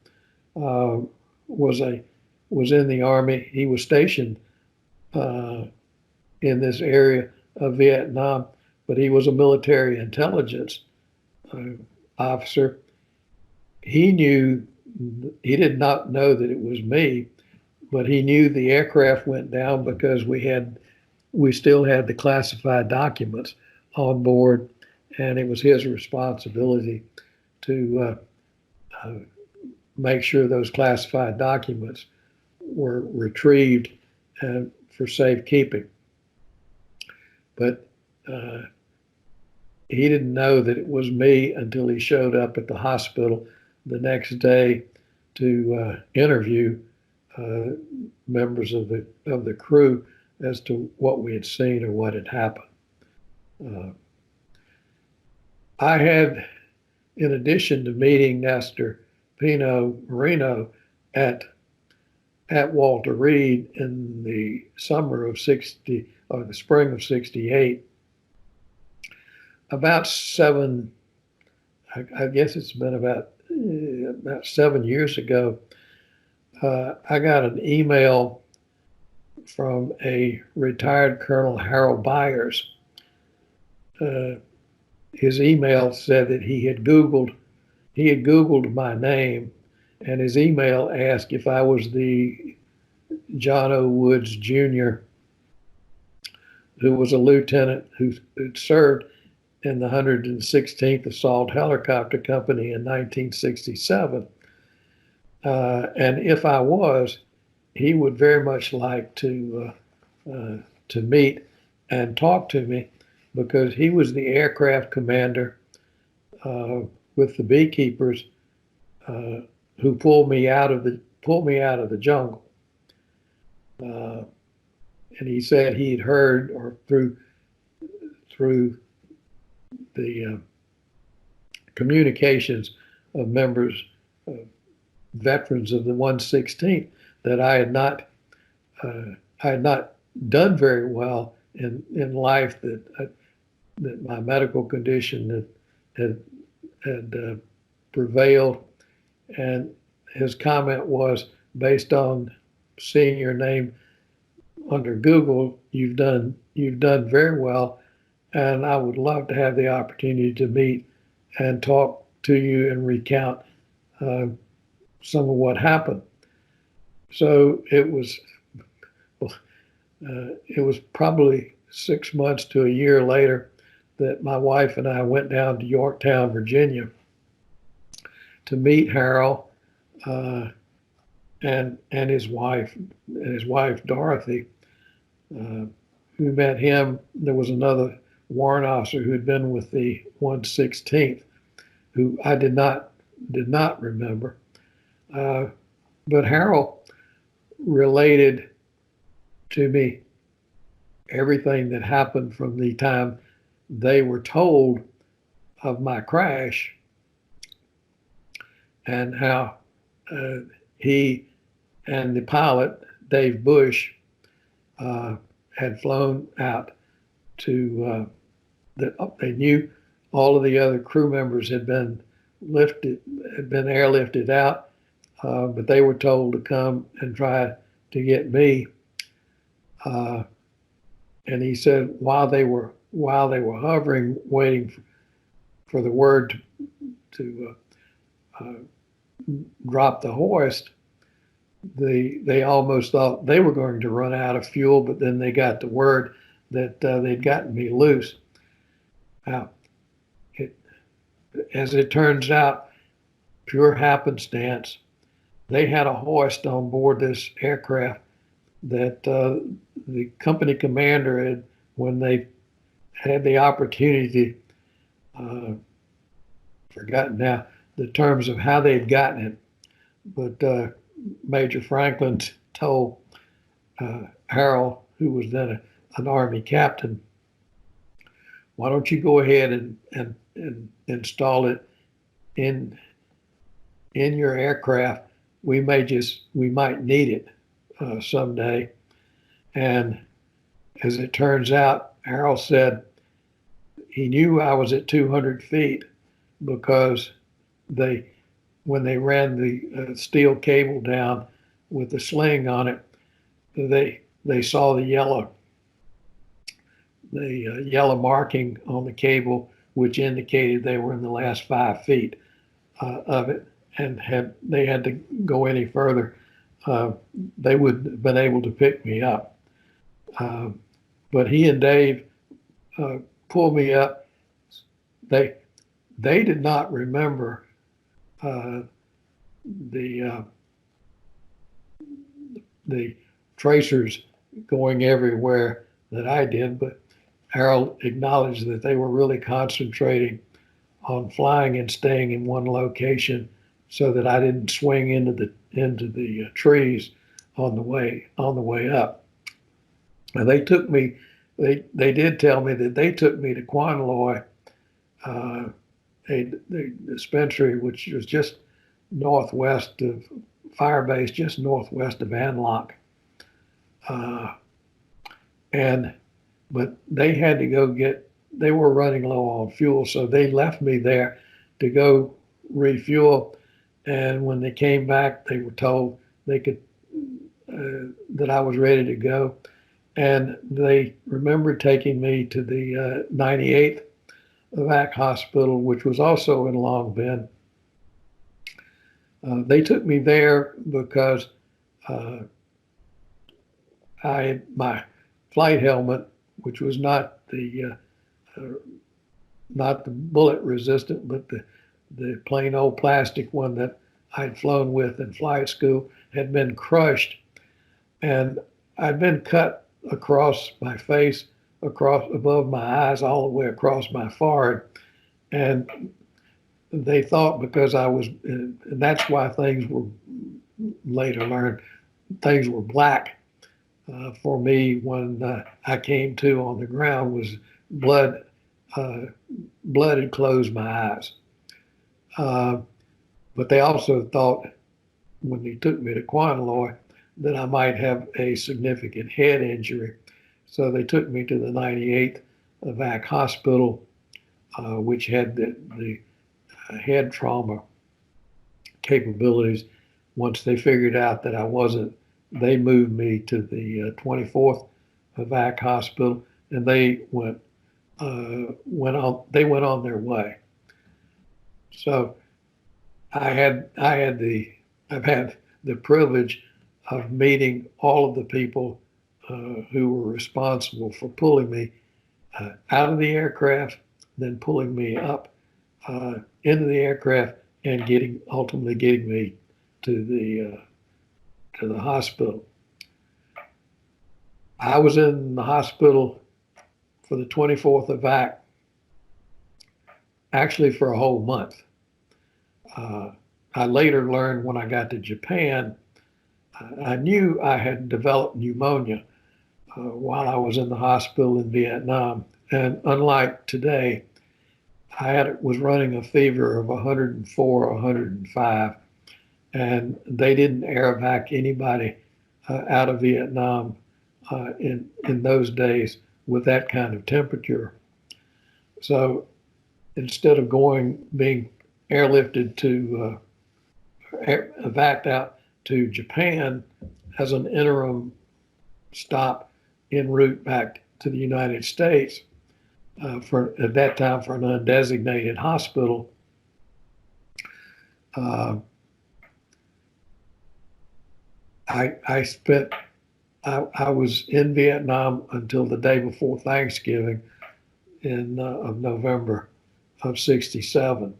uh, was in the Army. He was stationed in this area of Vietnam, but he was a military intelligence uh, officer. He did not know that it was me, but he knew the aircraft went down because we still had the classified documents on board, and it was his responsibility to make sure those classified documents were retrieved for safekeeping. But he didn't know that it was me until he showed up at the hospital the next day to interview members of the crew as to what we had seen or what had happened. I had, in addition to meeting Nestor Pino Marino at Walter Reed in the summer of 60 or the spring of 68, about I guess it's been about 7 years ago, I got an email from a retired Colonel Harold Byers. His email said that he had Googled my name, and his email asked if I was the John O. Woods Jr., who was a lieutenant who served in the 116th Assault Helicopter Company in 1967. And if I was, he would very much like to meet and talk to me because he was the aircraft commander with the beekeepers who pulled me out of the jungle. And he said he had heard, or through the communications of members, veterans of the 116th, that I had not done very well in life, that my medical condition had prevailed. And his comment was, based on seeing your name under Google, you've done very well, and I would love to have the opportunity to meet and talk to you and recount some of what happened. So it was probably 6 months to a year later that my wife and I went down to Yorktown, Virginia, to meet Harold and his wife Dorothy. We met him. There was another warrant officer who had been with the 116th, who I did not remember. But Harold related to me everything that happened from the time they were told of my crash, and how he and the pilot, Dave Bush, had flown out to, they knew all of the other crew members had been airlifted out, but they were told to come and try to get me. And he said while they were while they were hovering, waiting for the word to drop the hoist, they almost thought they were going to run out of fuel, but then they got the word that they'd gotten me loose. Now, as it turns out, pure happenstance, they had a hoist on board this aircraft that the company commander had, when they had the opportunity, forgotten now the terms of how they'd gotten it, but Major Franklin told Harold, who was then an Army captain, why don't you go ahead and install it in your aircraft? We might need it someday. And as it turns out, Harold said he knew I was at 200 feet because when they ran the steel cable down with the sling on it, they saw the yellow marking on the cable, which indicated they were in the last 5 feet of it, and they had to go any further, they would have been able to pick me up. But he and Dave pulled me up. They did not remember the tracers going everywhere that I did, but Harold acknowledged that they were really concentrating on flying and staying in one location so that I didn't swing into the trees on the way up. And they took me. They did tell me that they took me to Quanloy, a dispensary which was just northwest of Firebase, just northwest of Anlock. But they had to go they were running low on fuel, so they left me there to go refuel. And when they came back, they were told they could, that I was ready to go. And they remembered taking me to the 98th Evac Hospital, which was also in Long Bend. They took me there because my flight helmet, which was not the bullet resistant, but the plain old plastic one that I'd flown with in flight school, had been crushed, and I'd been cut across my face, above my eyes, all the way across my forehead. And they thought because I was, and that's why things were, later learned, things were black for me when I came to on the ground, was blood had closed my eyes. But they also thought when they took me to Quanloy that I might have a significant head injury. So they took me to the 98th Evac Hospital, which had the head trauma capabilities. Once they figured out that I wasn't, they moved me to the 24th Evac Hospital, and they went on their way. So I've had the privilege of meeting all of the people who were responsible for pulling me out of the aircraft, then pulling me up into the aircraft, and ultimately getting me to the hospital. I was in the hospital for the 24th Evac, actually for a whole month. I later learned when I got to Japan, I knew I had developed pneumonia while I was in the hospital in Vietnam. And unlike today, I was running a fever of 104, 105, and they didn't air evac anybody out of Vietnam in those days with that kind of temperature. So instead of being airlifted to evac out to Japan as an interim stop en route back to the United States, for at that time for an undesignated hospital. Uh, I spent I was in Vietnam until the day before Thanksgiving of November of '67.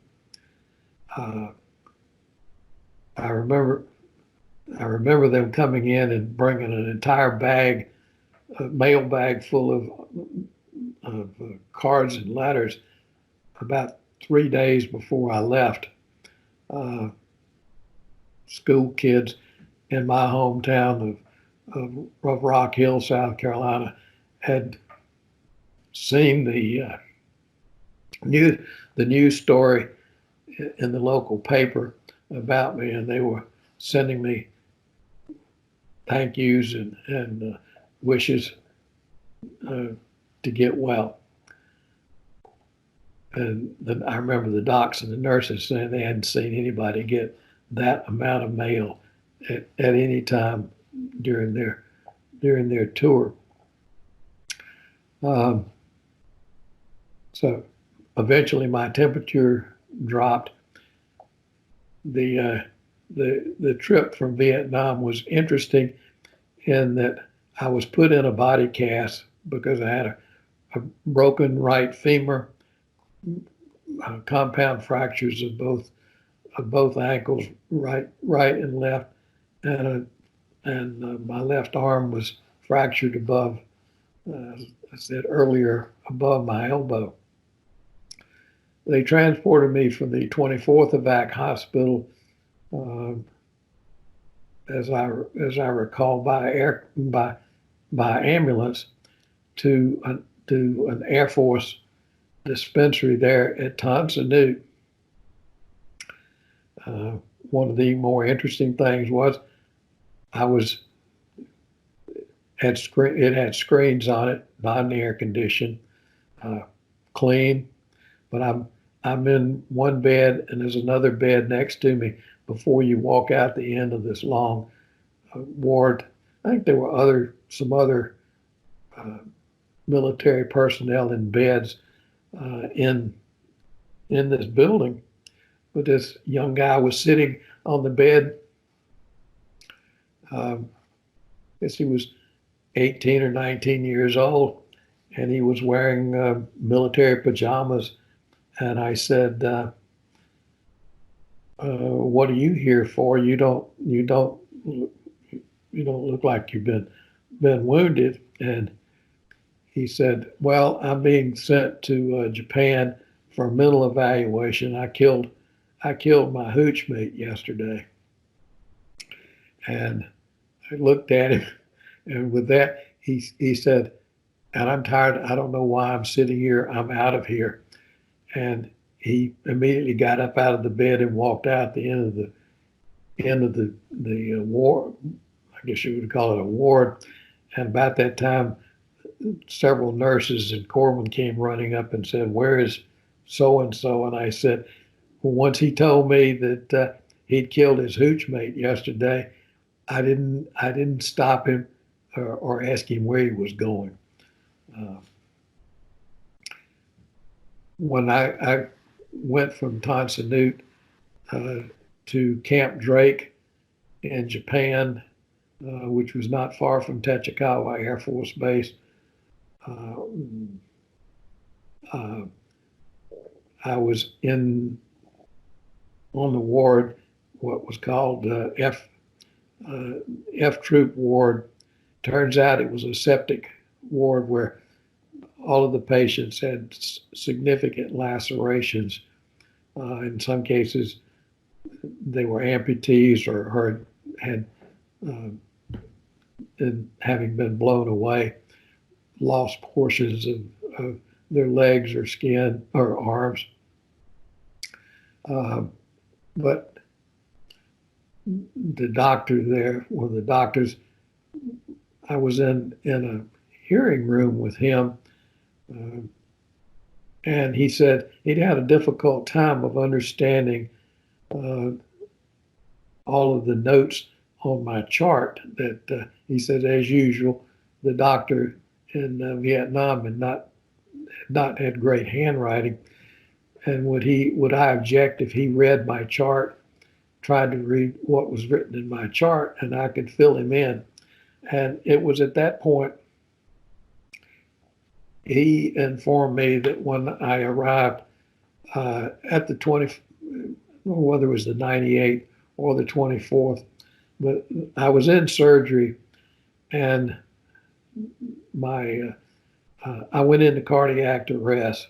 Uh, I remember I remember them coming in and bringing an entire bag, a mail bag full of cards and letters about 3 days before I left. Uh, School kids in my hometown of Rock Hill, South Carolina, had seen new the news story in the local paper about me, and they were sending me thank yous and wishes to get well. And then I remember the docs and the nurses saying they hadn't seen anybody get that amount of mail at any time during their tour. So eventually my temperature dropped. The trip from Vietnam was interesting in that I was put in a body cast because I had a broken right femur, compound fractures of both ankles, right and left, and my left arm was fractured above, as I said earlier, above my elbow. They transported me from the 24th Evac Hospital, uh, as I recall, by ambulance to an Air Force dispensary there at Tan Son Nhut. One of the more interesting things was it had screens on it, non-air conditioned, clean, but I'm in one bed and there's another bed next to me before you walk out the end of this long ward. I think there were some other military personnel in beds in this building, but this young guy was sitting on the bed. I guess he was 18 or 19 years old, and he was wearing military pajamas. And I said, "What are you here for? You don't look like you've been wounded." And he said, "Well, I'm being sent to Japan for a mental evaluation. I killed my hooch mate yesterday." And I looked at him, and with that, he said, "And I'm tired. I don't know why I'm sitting here. I'm out of here." And he immediately got up out of the bed and walked out the end of the ward. I guess you would call it a ward. And about that time, several nurses and corpsmen came running up and said, "Where is so and so?" And I said, well, once he told me that he'd killed his hooch mate yesterday, I didn't stop him or ask him where he was going. Uh, when I went from Tan Son Nhut to Camp Drake in Japan, which was not far from Techikawa Air Force Base, uh, uh, I was on the ward, what was called F Troop Ward. Turns out it was a septic ward where all of the patients had significant lacerations. In some cases, they were amputees or had, having been blown away, lost portions of their legs or skin or arms. But the doctor there, one of the doctors, I was in a hearing room with him, and he said he'd had a difficult time of understanding all of the notes on my chart. That he said, as usual, the doctor in Vietnam not had great handwriting. And would I object if he read my chart, tried to read what was written in my chart, and I could fill him in? And it was at that point he informed me that when I arrived at the 20, whether it was the 98 or the 24th, but I was in surgery, and my I went into cardiac arrest,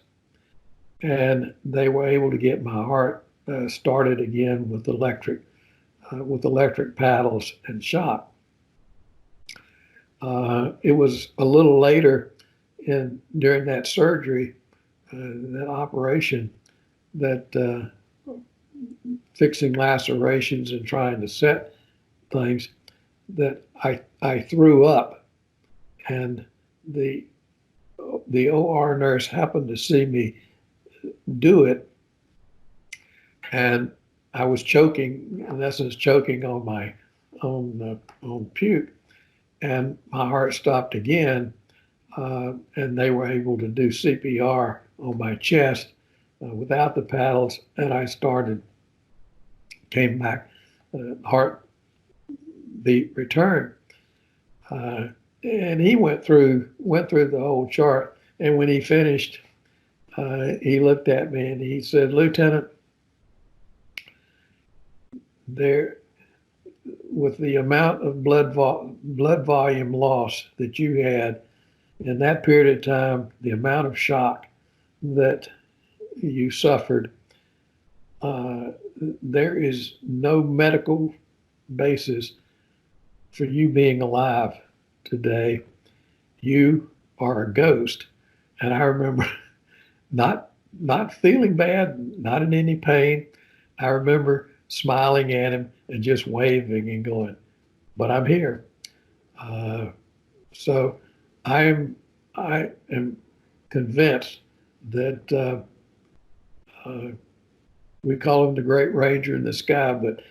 and they were able to get my heart started again with electric paddles and shock. It was a little later during that surgery, that operation, that fixing lacerations and trying to set things, that I threw up, and the OR nurse happened to see me do it, and I was choking, in essence, choking on my on puke, and my heart stopped again, and they were able to do CPR on my chest without the paddles, and I came back, heart beat returned, and he went through the whole chart, and when he finished, he looked at me and he said, "Lieutenant, there, with the amount of blood volume loss that you had in that period of time, the amount of shock that you suffered, there is no medical basis for you being alive today. You are a ghost." And I remember not feeling bad, not in any pain. I remember smiling at him and just waving and going, "But I'm here." So I am convinced that we call him the Great Ranger in the sky, but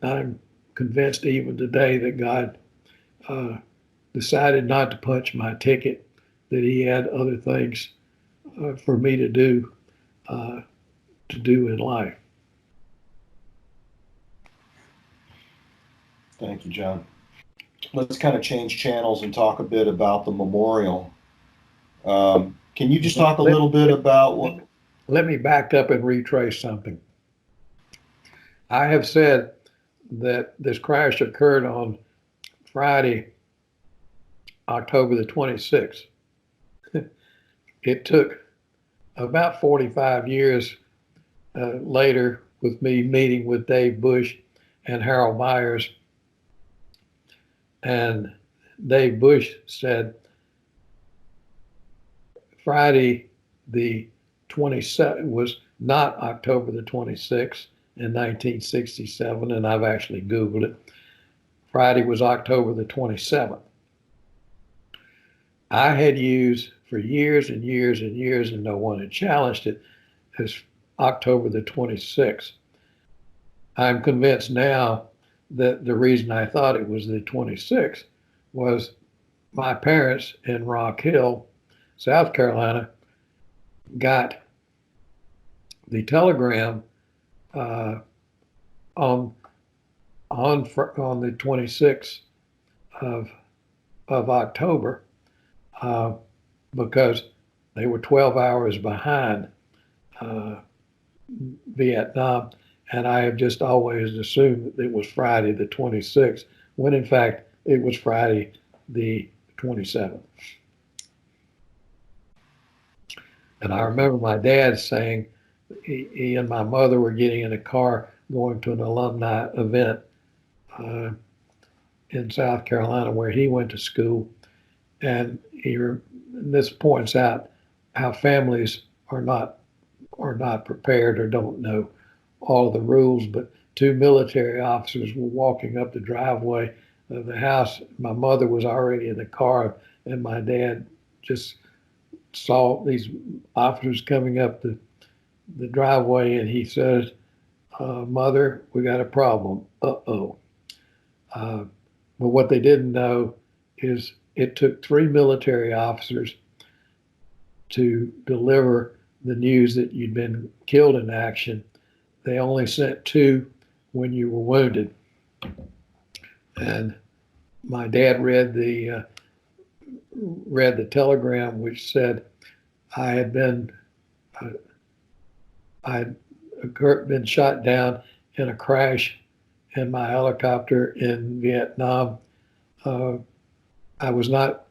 I'm convinced even today that God decided not to punch my ticket, that He had other things for me to do in life. Thank you, John. Let's kind of change channels and talk a bit about the memorial. Can you just talk a little bit about what? Let me back up and retrace something. I have said that this crash occurred on Friday, October the 26th. It took about 45 years later, with me meeting with Dave Bush and Harold Myers, and Dave Bush said Friday the 27th was not October the 26th in 1967, and I've actually Googled it. Friday was October the 27th. I had used for years and years and years, and no one had challenged it, as October the 26th. I'm convinced now that the reason I thought it was the 26th was my parents in Rock Hill, South Carolina, got the telegram on the 26th of October, because they were 12 hours behind Vietnam, and I have just always assumed that it was Friday the 26th, when in fact it was Friday the 27th. And I remember my dad saying he and my mother were getting in a car going to an alumni event in South Carolina where he went to school, and this points out how families are not prepared or don't know all the rules. But two military officers were walking up the driveway of the house. My mother was already in the car, and my dad just saw these officers coming up the driveway, and he says, "Mother, we got a problem. Uh-oh." But what they didn't know is it took three military officers to deliver the news that you'd been killed in action. They only sent 2 when you were wounded. And my dad read the telegram, which said I had been shot down in a crash in my helicopter in Vietnam. It was not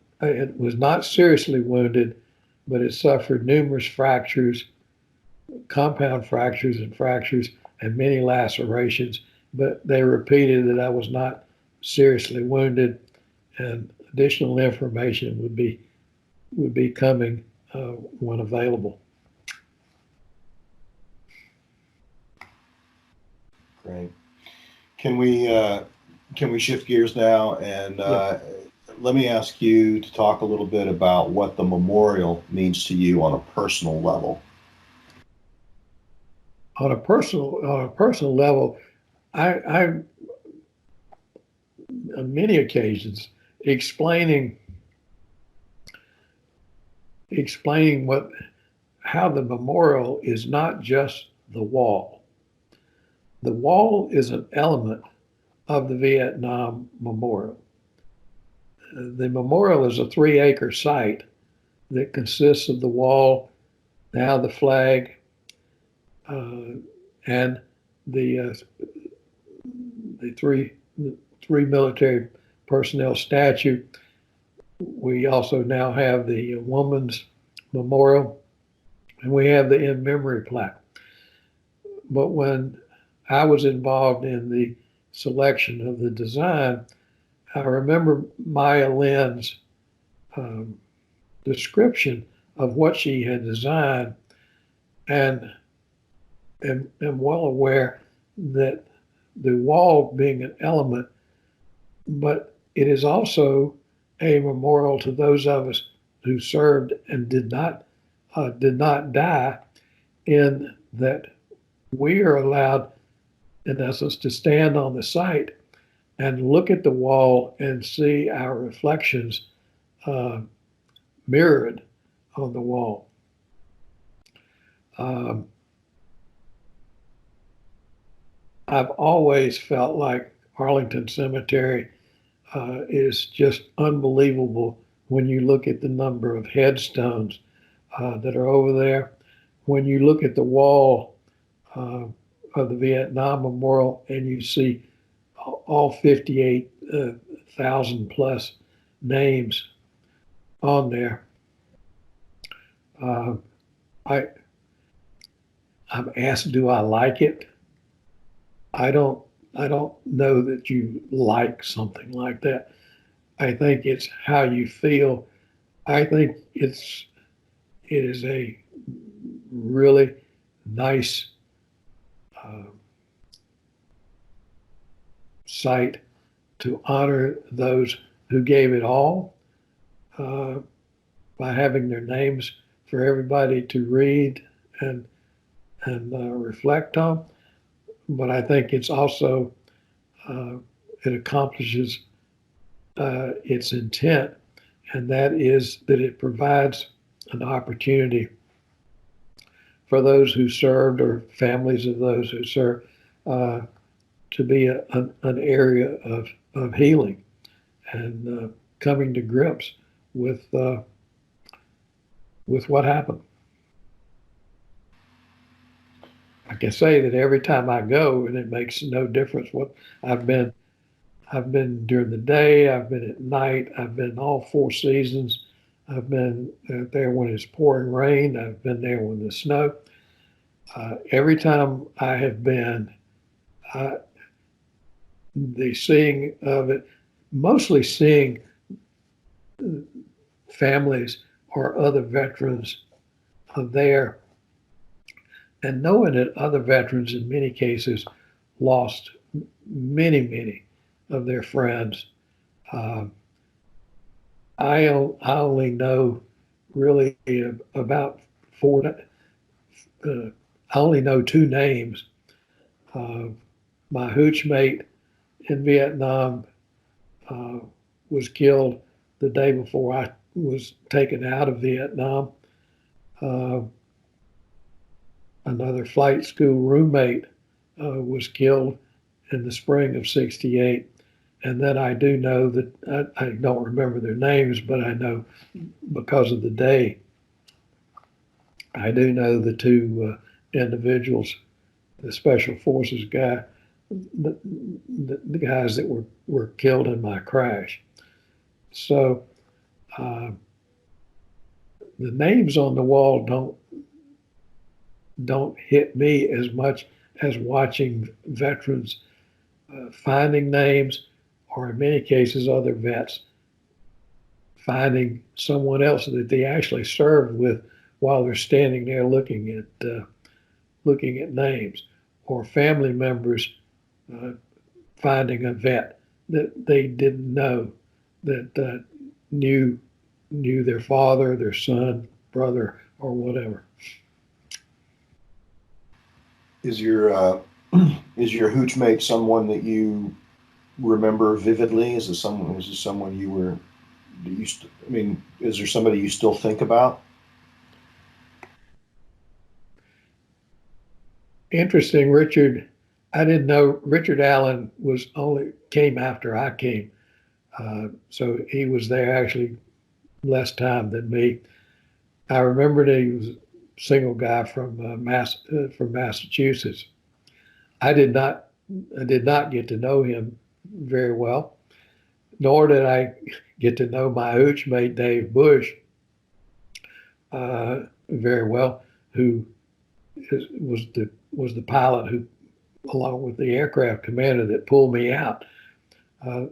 seriously wounded, but it suffered numerous fractures, compound fractures and many lacerations. But they repeated that I was not seriously wounded, and additional information would be coming when available. Great. Can we shift gears now and let me ask you to talk a little bit about what the memorial means to you on a personal level. On a personal level, I on many occasions explaining how the memorial is not just the wall. The wall is an element of the Vietnam Memorial. The memorial is a 3-acre site that consists of the wall, now the flag, and the three military personnel statue. We also now have the woman's memorial, and we have the in memory plaque. But when I was involved in the selection of the design, I remember Maya Lin's description of what she had designed, and am well aware that the wall being an element, but it is also a memorial to those of us who served and did not die, in that we are allowed, in essence, to stand on the site and look at the wall and see our reflections mirrored on the wall. I've always felt like Arlington Cemetery is just unbelievable when you look at the number of headstones that are over there. When you look at the wall of the Vietnam Memorial and you see all 58,000 plus names on there, I'm asked, do I like it? I don't know that you like something like that. I think it's how you feel. I think it is a really nice site to honor those who gave it all by having their names for everybody to read and reflect on. But I think it's also it accomplishes its intent, and that is that it provides an opportunity for those who served or families of those who served to be an area of healing and coming to grips with what happened. I can say that every time I go, and it makes no difference what I've been during the day, I've been at night, I've been all 4 seasons. I've been there when it's pouring rain, I've been there when there's snow. Every time I have been, the seeing of it, mostly seeing families or other veterans there, and knowing that other veterans in many cases lost many of their friends. I only know really about 4, I only know 2 names. My hooch mate in Vietnam was killed the day before I was taken out of Vietnam. Uh, Another flight school roommate was killed in the spring of '68. And then I do know that I don't remember their names, but I know because of the day, I do know the two individuals, the special forces guy, the guys that were killed in my crash. So uh, the names on the wall don't hit me as much as watching veterans finding names, or in many cases, other vets finding someone else that they actually served with while they're standing there looking at names, or family members uh, finding a vet that they didn't know that knew their father, their son, brother, or whatever. Is your is your hooch mate someone that you remember vividly? Is it someone? Is it someone you were? Do you? I mean, is there somebody you still think about? Interesting, Richard. I didn't know Richard Allen was only came after I came, so he was there actually less time than me. I remember that he was a single guy from Massachusetts. I did not I did not get to know him very well, nor did I get to know my hooch mate Dave Bush very well, who was the pilot who, along with the aircraft commander that pulled me out. Uh,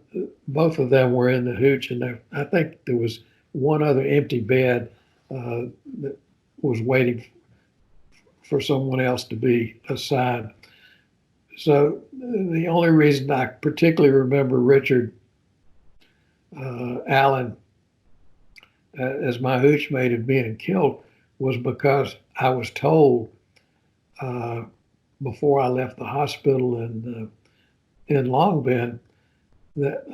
Both of them were in the hooch, and I think there was one other empty bed that was waiting for someone else to be assigned. So the only reason I particularly remember Richard Allen as my hooch mate of being killed was because I was told uh, before I left the hospital in Long Binh that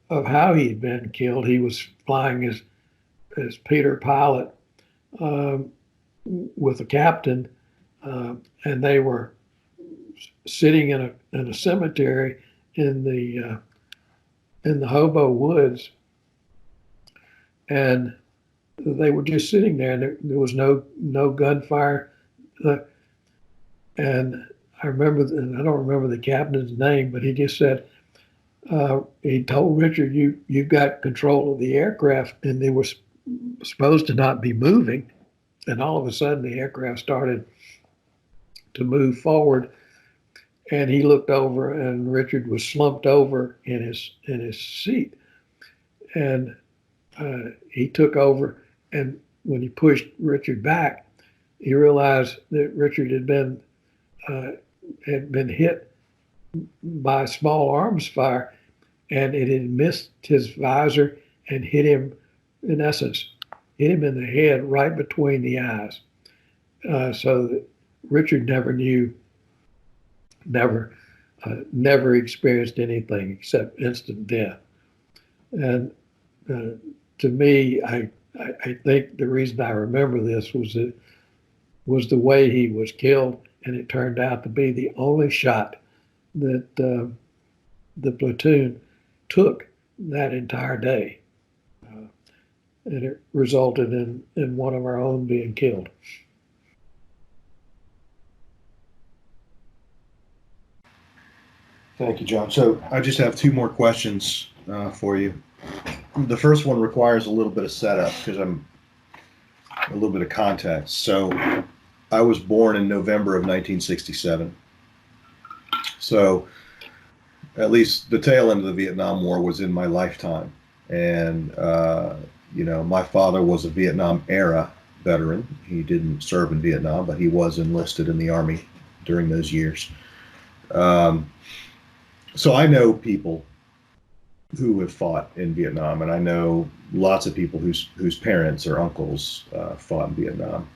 of how he had been killed. He was flying as Peter pilot um, with a captain, and they were sitting in a cemetery in the hobo woods, and they were just sitting there, and there was no gunfire. Uh, and I remember, and I don't remember the captain's name, but he just said he told Richard, "You've got control of the aircraft," and they were supposed to not be moving, and all of a sudden the aircraft started to move forward, and he looked over, and Richard was slumped over in his seat, and he took over, and when he pushed Richard back, he realized that Richard uh, had been hit by a small arms fire, and it had missed his visor and hit him, in essence, hit him in the head right between the eyes. So that Richard never, never experienced anything except instant death. And uh, to me, I think the reason I remember this was the way he was killed, and it turned out to be the only shot that the platoon took that entire day, uh, and it resulted in one of our own being killed. Thank you, John. So I just have two more questions for you. The first one requires a little bit of setup because I'm a little bit of context. So I was born in November of 1967. So at least the tail end of the Vietnam War was in my lifetime. And, my father was a Vietnam era veteran. He didn't serve in Vietnam, but he was enlisted in the Army during those years. Um, so I know people who have fought in Vietnam, and I know lots of people whose parents or uncles fought in Vietnam.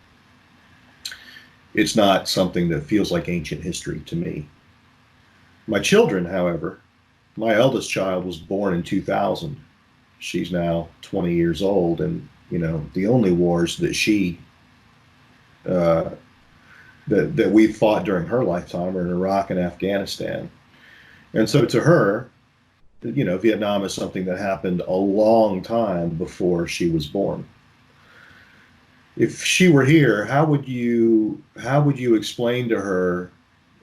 It's not something that feels like ancient history to me. My children, however, my eldest child was born in 2000. She's now 20 years old, and the only wars that she uh, that we fought during her lifetime are in Iraq and Afghanistan. And so to her, Vietnam is something that happened a long time before she was born. If she were here, how would you explain to her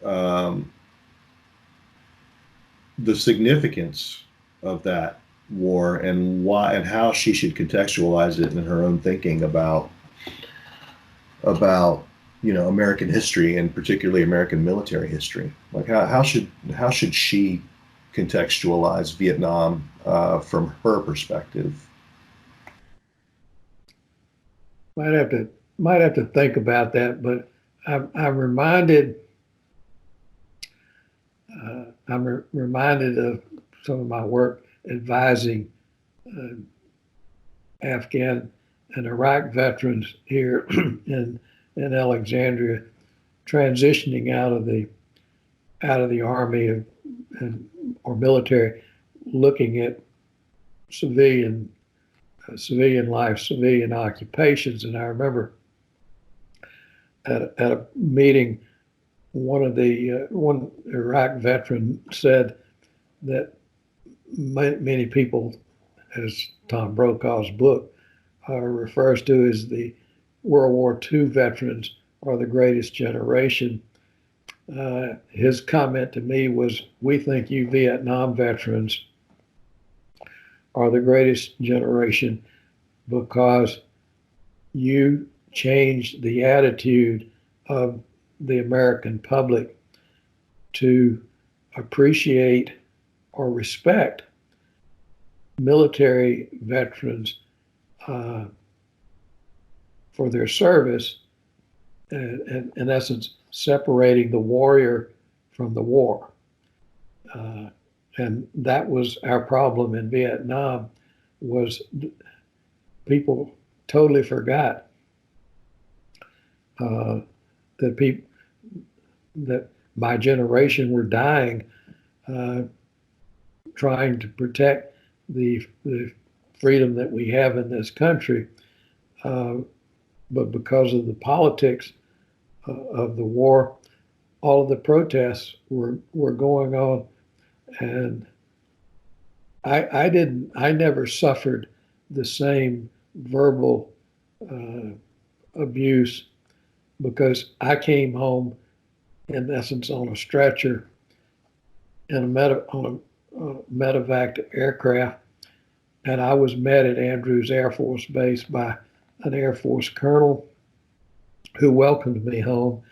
um, the significance of that war and why and how she should contextualize it in her own thinking about American history and particularly American military history? Like how should she contextualize Vietnam from her perspective? Might have to think about that, but I'm reminded of some of my work advising uh, Afghan and Iraq veterans here in Alexandria, transitioning out of the army or military, looking at civilian civilian life, civilian occupations. And I remember at a meeting, one Iraq veteran said that many people, as Tom Brokaw's book refers to as the World War II veterans, are the greatest generation. His comment to me was, "We think you Vietnam veterans are the greatest generation because you changed the attitude of the American public to appreciate or respect military veterans uh, for their service, and in essence, separating the warrior from the war." And that was our problem in Vietnam, was people totally forgot uh, that people that my generation were dying uh, trying to protect the freedom that we have in this country, uh, but because of the politics of the war, all of the protests were going on, and I never suffered the same verbal uh, abuse because I came home in essence on a stretcher in on a medevac aircraft, and I was met at Andrews Air Force Base by an Air Force colonel who welcomed me home,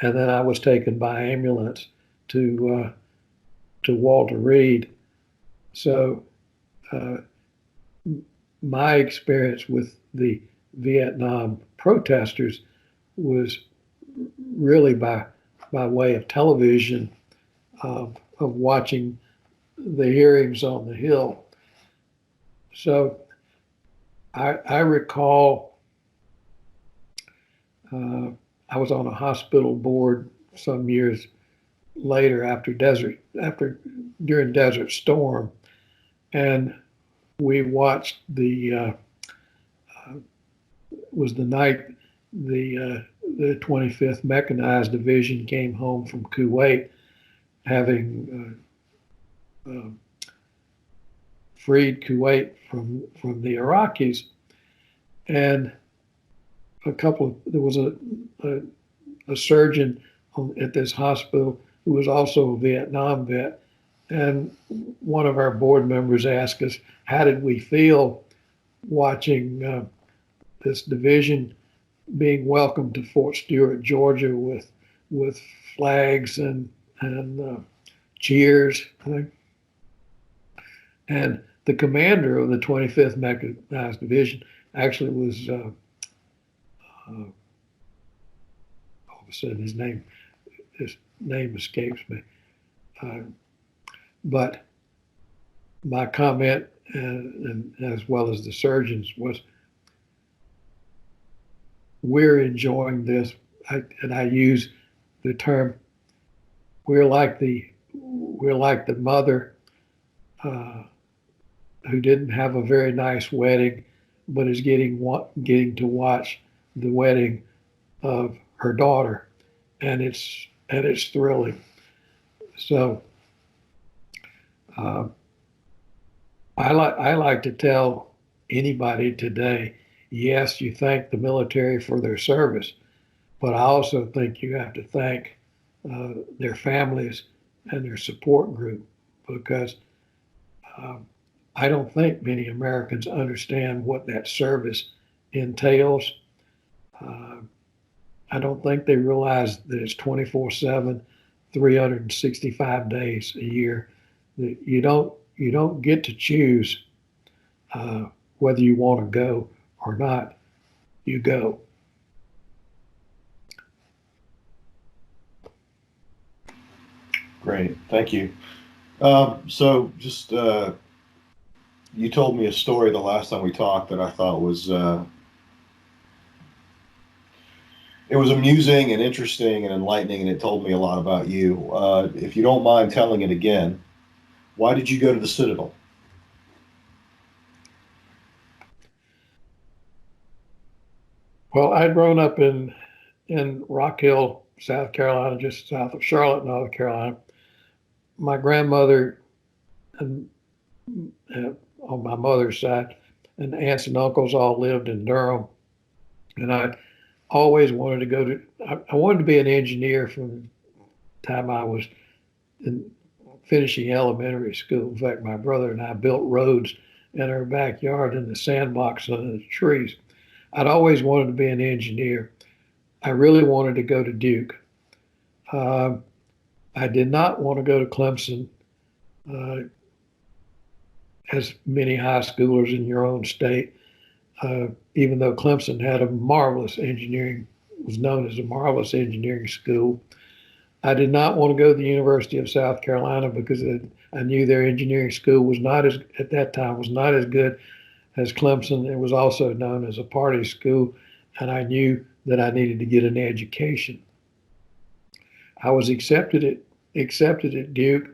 and then I was taken by ambulance to Walter Reed. So uh, my experience with the Vietnam protesters was really by way of television, of watching the hearings on the Hill. So I recall uh, I was on a hospital board some years later after during Desert Storm, and we watched was the night the 25th Mechanized Division came home from Kuwait, having freed Kuwait from the Iraqis, and there was a surgeon at this hospital who was also a Vietnam vet, and one of our board members asked us, how did we feel watching this division being welcomed to Fort Stewart, Georgia, with flags and cheers. And the commander of the 25th Mechanized Division actually was, all of a sudden his name escapes me. Uh, but my comment, and as well as the surgeons, was, we're enjoying this, and I use the term, we're like the mother uh, who didn't have a very nice wedding, but is getting to watch the wedding of her daughter, and it's thrilling. So uh, I like to tell anybody today, yes, you thank the military for their service, but I also think you have to thank their families and their support group, because um, I don't think many Americans understand what that service entails. Uh, I don't think they realize that it's 24/7, 365 days a year. That you don't get to choose whether you want to go or not. You go. Great, thank you. So just you told me a story the last time we talked that I thought was it was amusing and interesting and enlightening, and it told me a lot about you. If you don't mind telling it again, why did you go to the Citadel? Well, I'd grown up in Rock Hill, South Carolina, just south of Charlotte, North Carolina. My grandmother and uh, on my mother's side, and aunts and uncles all lived in Durham, and I always wanted to go to. I wanted to be an engineer from the time I was in finishing elementary school. In fact, my brother and I built roads in our backyard in the sandbox under the trees. I'd always wanted to be an engineer. I really wanted to go to Duke. Um, I did not want to go to Clemson, uh, as many high schoolers in your own state, even though Clemson had a marvelous engineering, was known as a marvelous engineering school. I did not want to go to the University of South Carolina because I knew their engineering school was not as, at that time, was not as good as Clemson. It was also known as a party school, and I knew that I needed to get an education. I was accepted at Duke,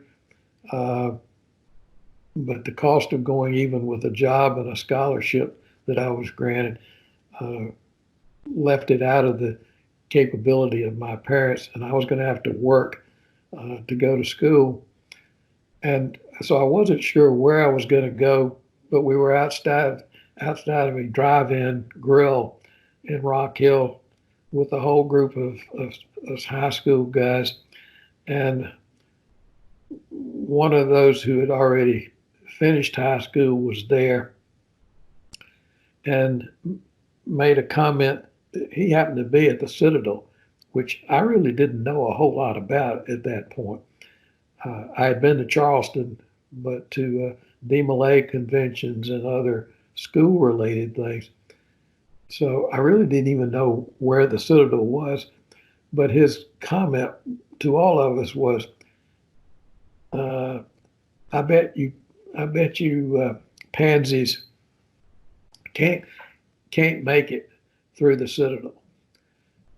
uh, but the cost of going, even with a job and a scholarship that I was granted, uh, left it out of the capability of my parents, and I was going to have to work to go to school. And so I wasn't sure where I was going to go, but we were outside of a drive-in grill in Rock Hill with a whole group of us high school guys, and one of those who had already finished high school was there and made a comment. He happened to be at the Citadel, which I really didn't know a whole lot about at that point. I had been to Charleston, but to DMLA conventions and other school related things. So I really didn't even know where the Citadel was. But his comment to all of us was, uh, "I bet you, I bet you pansies can't can't make it through the Citadel."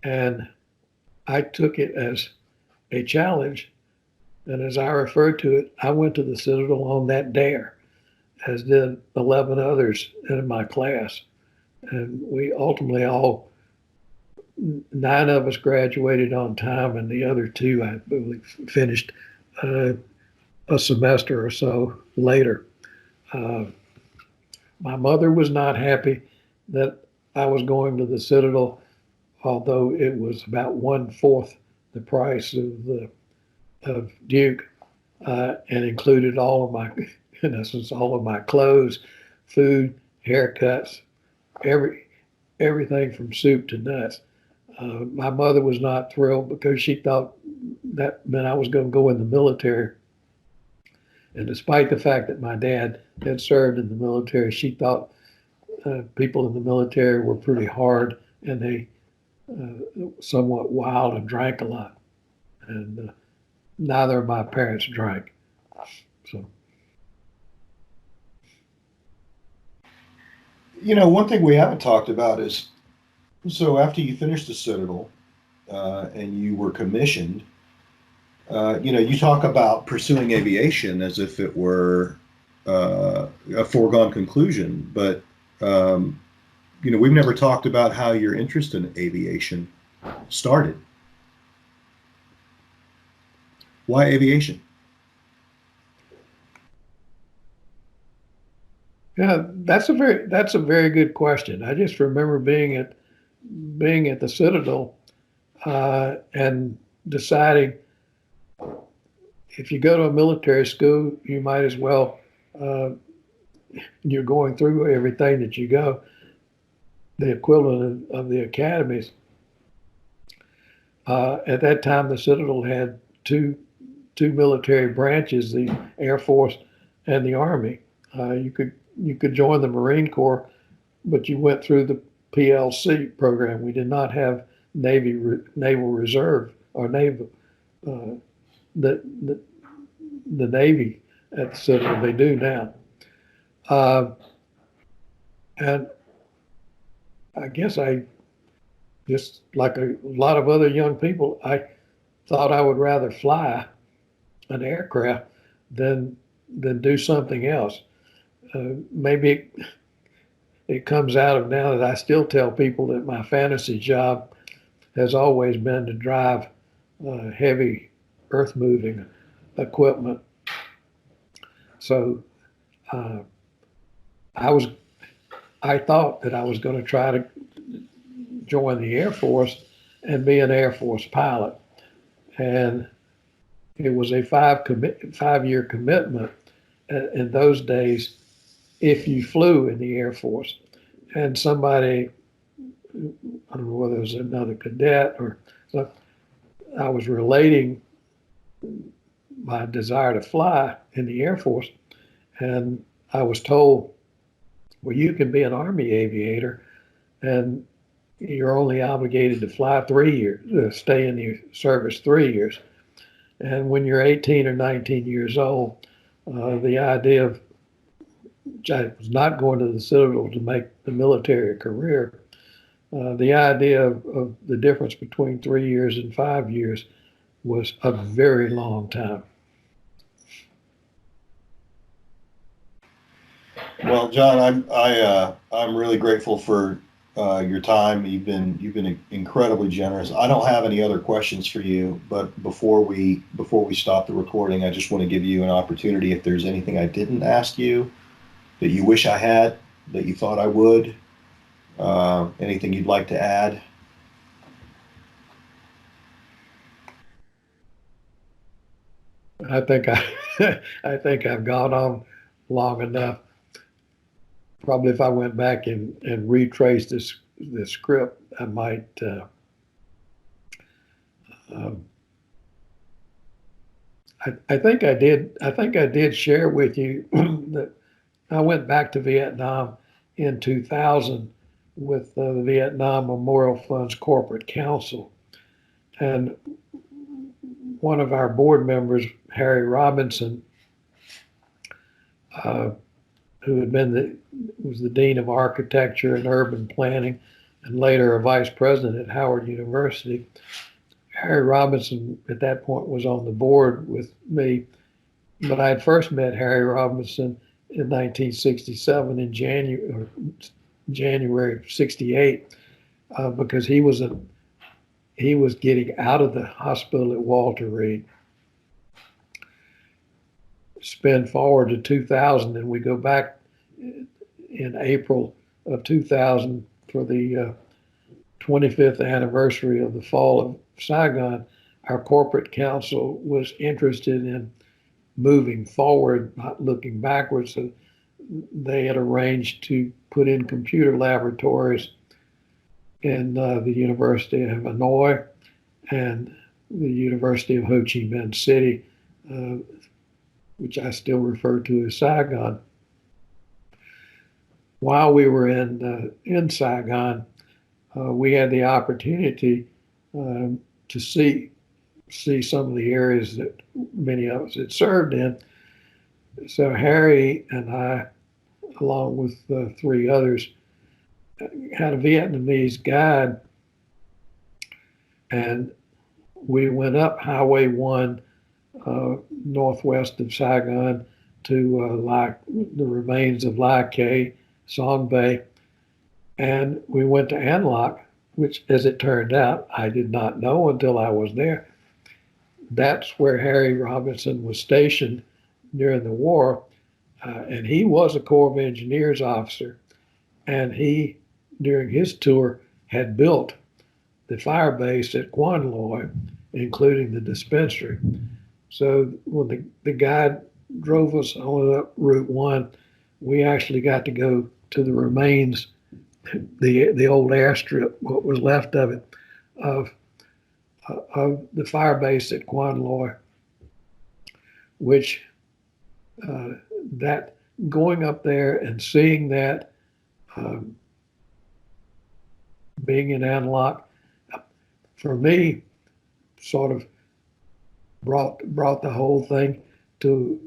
And I took it as a challenge. And as I referred to it, I went to the Citadel on that dare, as did 11 others in my class. And we ultimately all, 9 of us graduated on time, and the other 2, I believe, finished uh, a semester or so later. Uh, my mother was not happy that I was going to the Citadel, although it was about one fourth the price of Duke, and included all of my, in essence, all of my clothes, food, haircuts, every everything from soup to nuts. My mother was not thrilled because she thought that meant I was going to go in the military. And despite the fact that my dad had served in the military, she thought people in the military were pretty hard and they somewhat wild and drank a lot. And neither of my parents drank. So, You know, one thing we haven't talked about is so after you finished the Citadel and you were commissioned, you know, you talk about pursuing aviation as if it were a foregone conclusion, but um, you know, we've never talked about how your interest in aviation started? Why aviation? Yeah, that's a very good question. I just remember being at the Citadel and deciding if you go to a military school, you might as well. Uh, you're going through everything that you go, the equivalent of the academies. At that time, the Citadel had two military branches: the Air Force and the Army. You could join the Marine Corps, but you went through the PLC program. We did not have Naval Reserve or Naval uh, the the Navy at the Citadel. They do now, uh, and I guess I just like a lot of other young people, I thought I would rather fly an aircraft than do something else. Maybe it comes out of now that I still tell people that my fantasy job has always been to drive heavy earth moving equipment. So uh, I was I thought that I was going to try to join the Air Force and be an Air Force pilot, and it was a 5 year commitment in those days if you flew in the Air Force. And somebody, I don't know whether it was another cadet or so, I was relating my desire to fly in the Air Force, and I was told, well, you can be an Army aviator, and you're only obligated to fly 3 years, stay in the service 3 years. And when you're 18 or 19 years old, the idea of I was not going to the Citadel to make the military career. The idea of the difference between 3 years and 5 years was a very long time. Well, John, I'm really grateful for your time. You've been incredibly generous. I don't have any other questions for you, but before we stop the recording, I just want to give you an opportunity. If there's anything I didn't ask you that you wish I had, that you thought I would, anything you'd like to add? I think I think I've gone on long enough. Probably if I went back and retraced this script, I might. Um, I think I did. I think I did share with you that I went back to Vietnam in 2000 with the Vietnam Memorial Fund's corporate council, and one of our board members, Harry Robinson, uh, who had been was the dean of architecture and urban planning, and later a vice president at Howard University. Harry Robinson at that point was on the board with me, but I had first met Harry Robinson in 1967 in January of '68 because he was getting out of the hospital at Walter Reed. Spin forward to 2000, and we go back in April of 2000 for the 25th anniversary of the fall of Saigon. Our corporate council was interested in moving forward, not looking backwards. So they had arranged to put in computer laboratories in the University of Hanoi and the University of Ho Chi Minh City, which I still refer to as Saigon. While we were in Saigon, we had the opportunity to see some of the areas that many of us had served in. So Harry and I, along with three others, had a Vietnamese guide, and we went up Highway 1 northwest of Saigon to the remains of Lai Kay, Song Bay, and we went to An Loc, which, as it turned out, I did not know until I was there. That's where Harry Robinson was stationed during the war, and he was a Corps of Engineers officer. And he, during his tour, had built the fire base at Quan Loy, including the dispensary. So when the guide drove us on up Route 1, we actually got to go to the remains, the old airstrip, what was left of it, of the fire base at Quan Loy, which that going up there and seeing that, um, being in Antelope, for me, sort of brought the whole thing to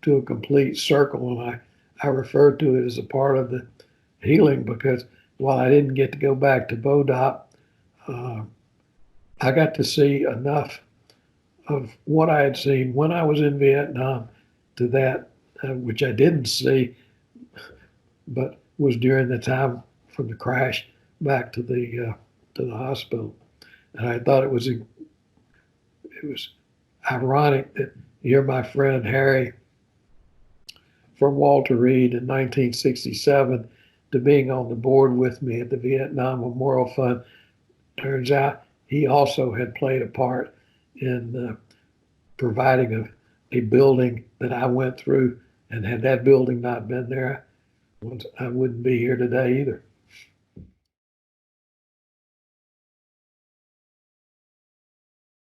a complete circle, and I refer to it as a part of the healing, because while I didn't get to go back to Bù Đốp, uh, I got to see enough of what I had seen when I was in Vietnam to that, which I didn't see, but was during the time from the crash back to the hospital. And I thought it was ironic that you're my friend Harry from Walter Reed in 1967 to being on the board with me at the Vietnam Memorial Fund. Turns out he also had played a part in providing a building that I went through, and had that building not been there, I wouldn't be here today either.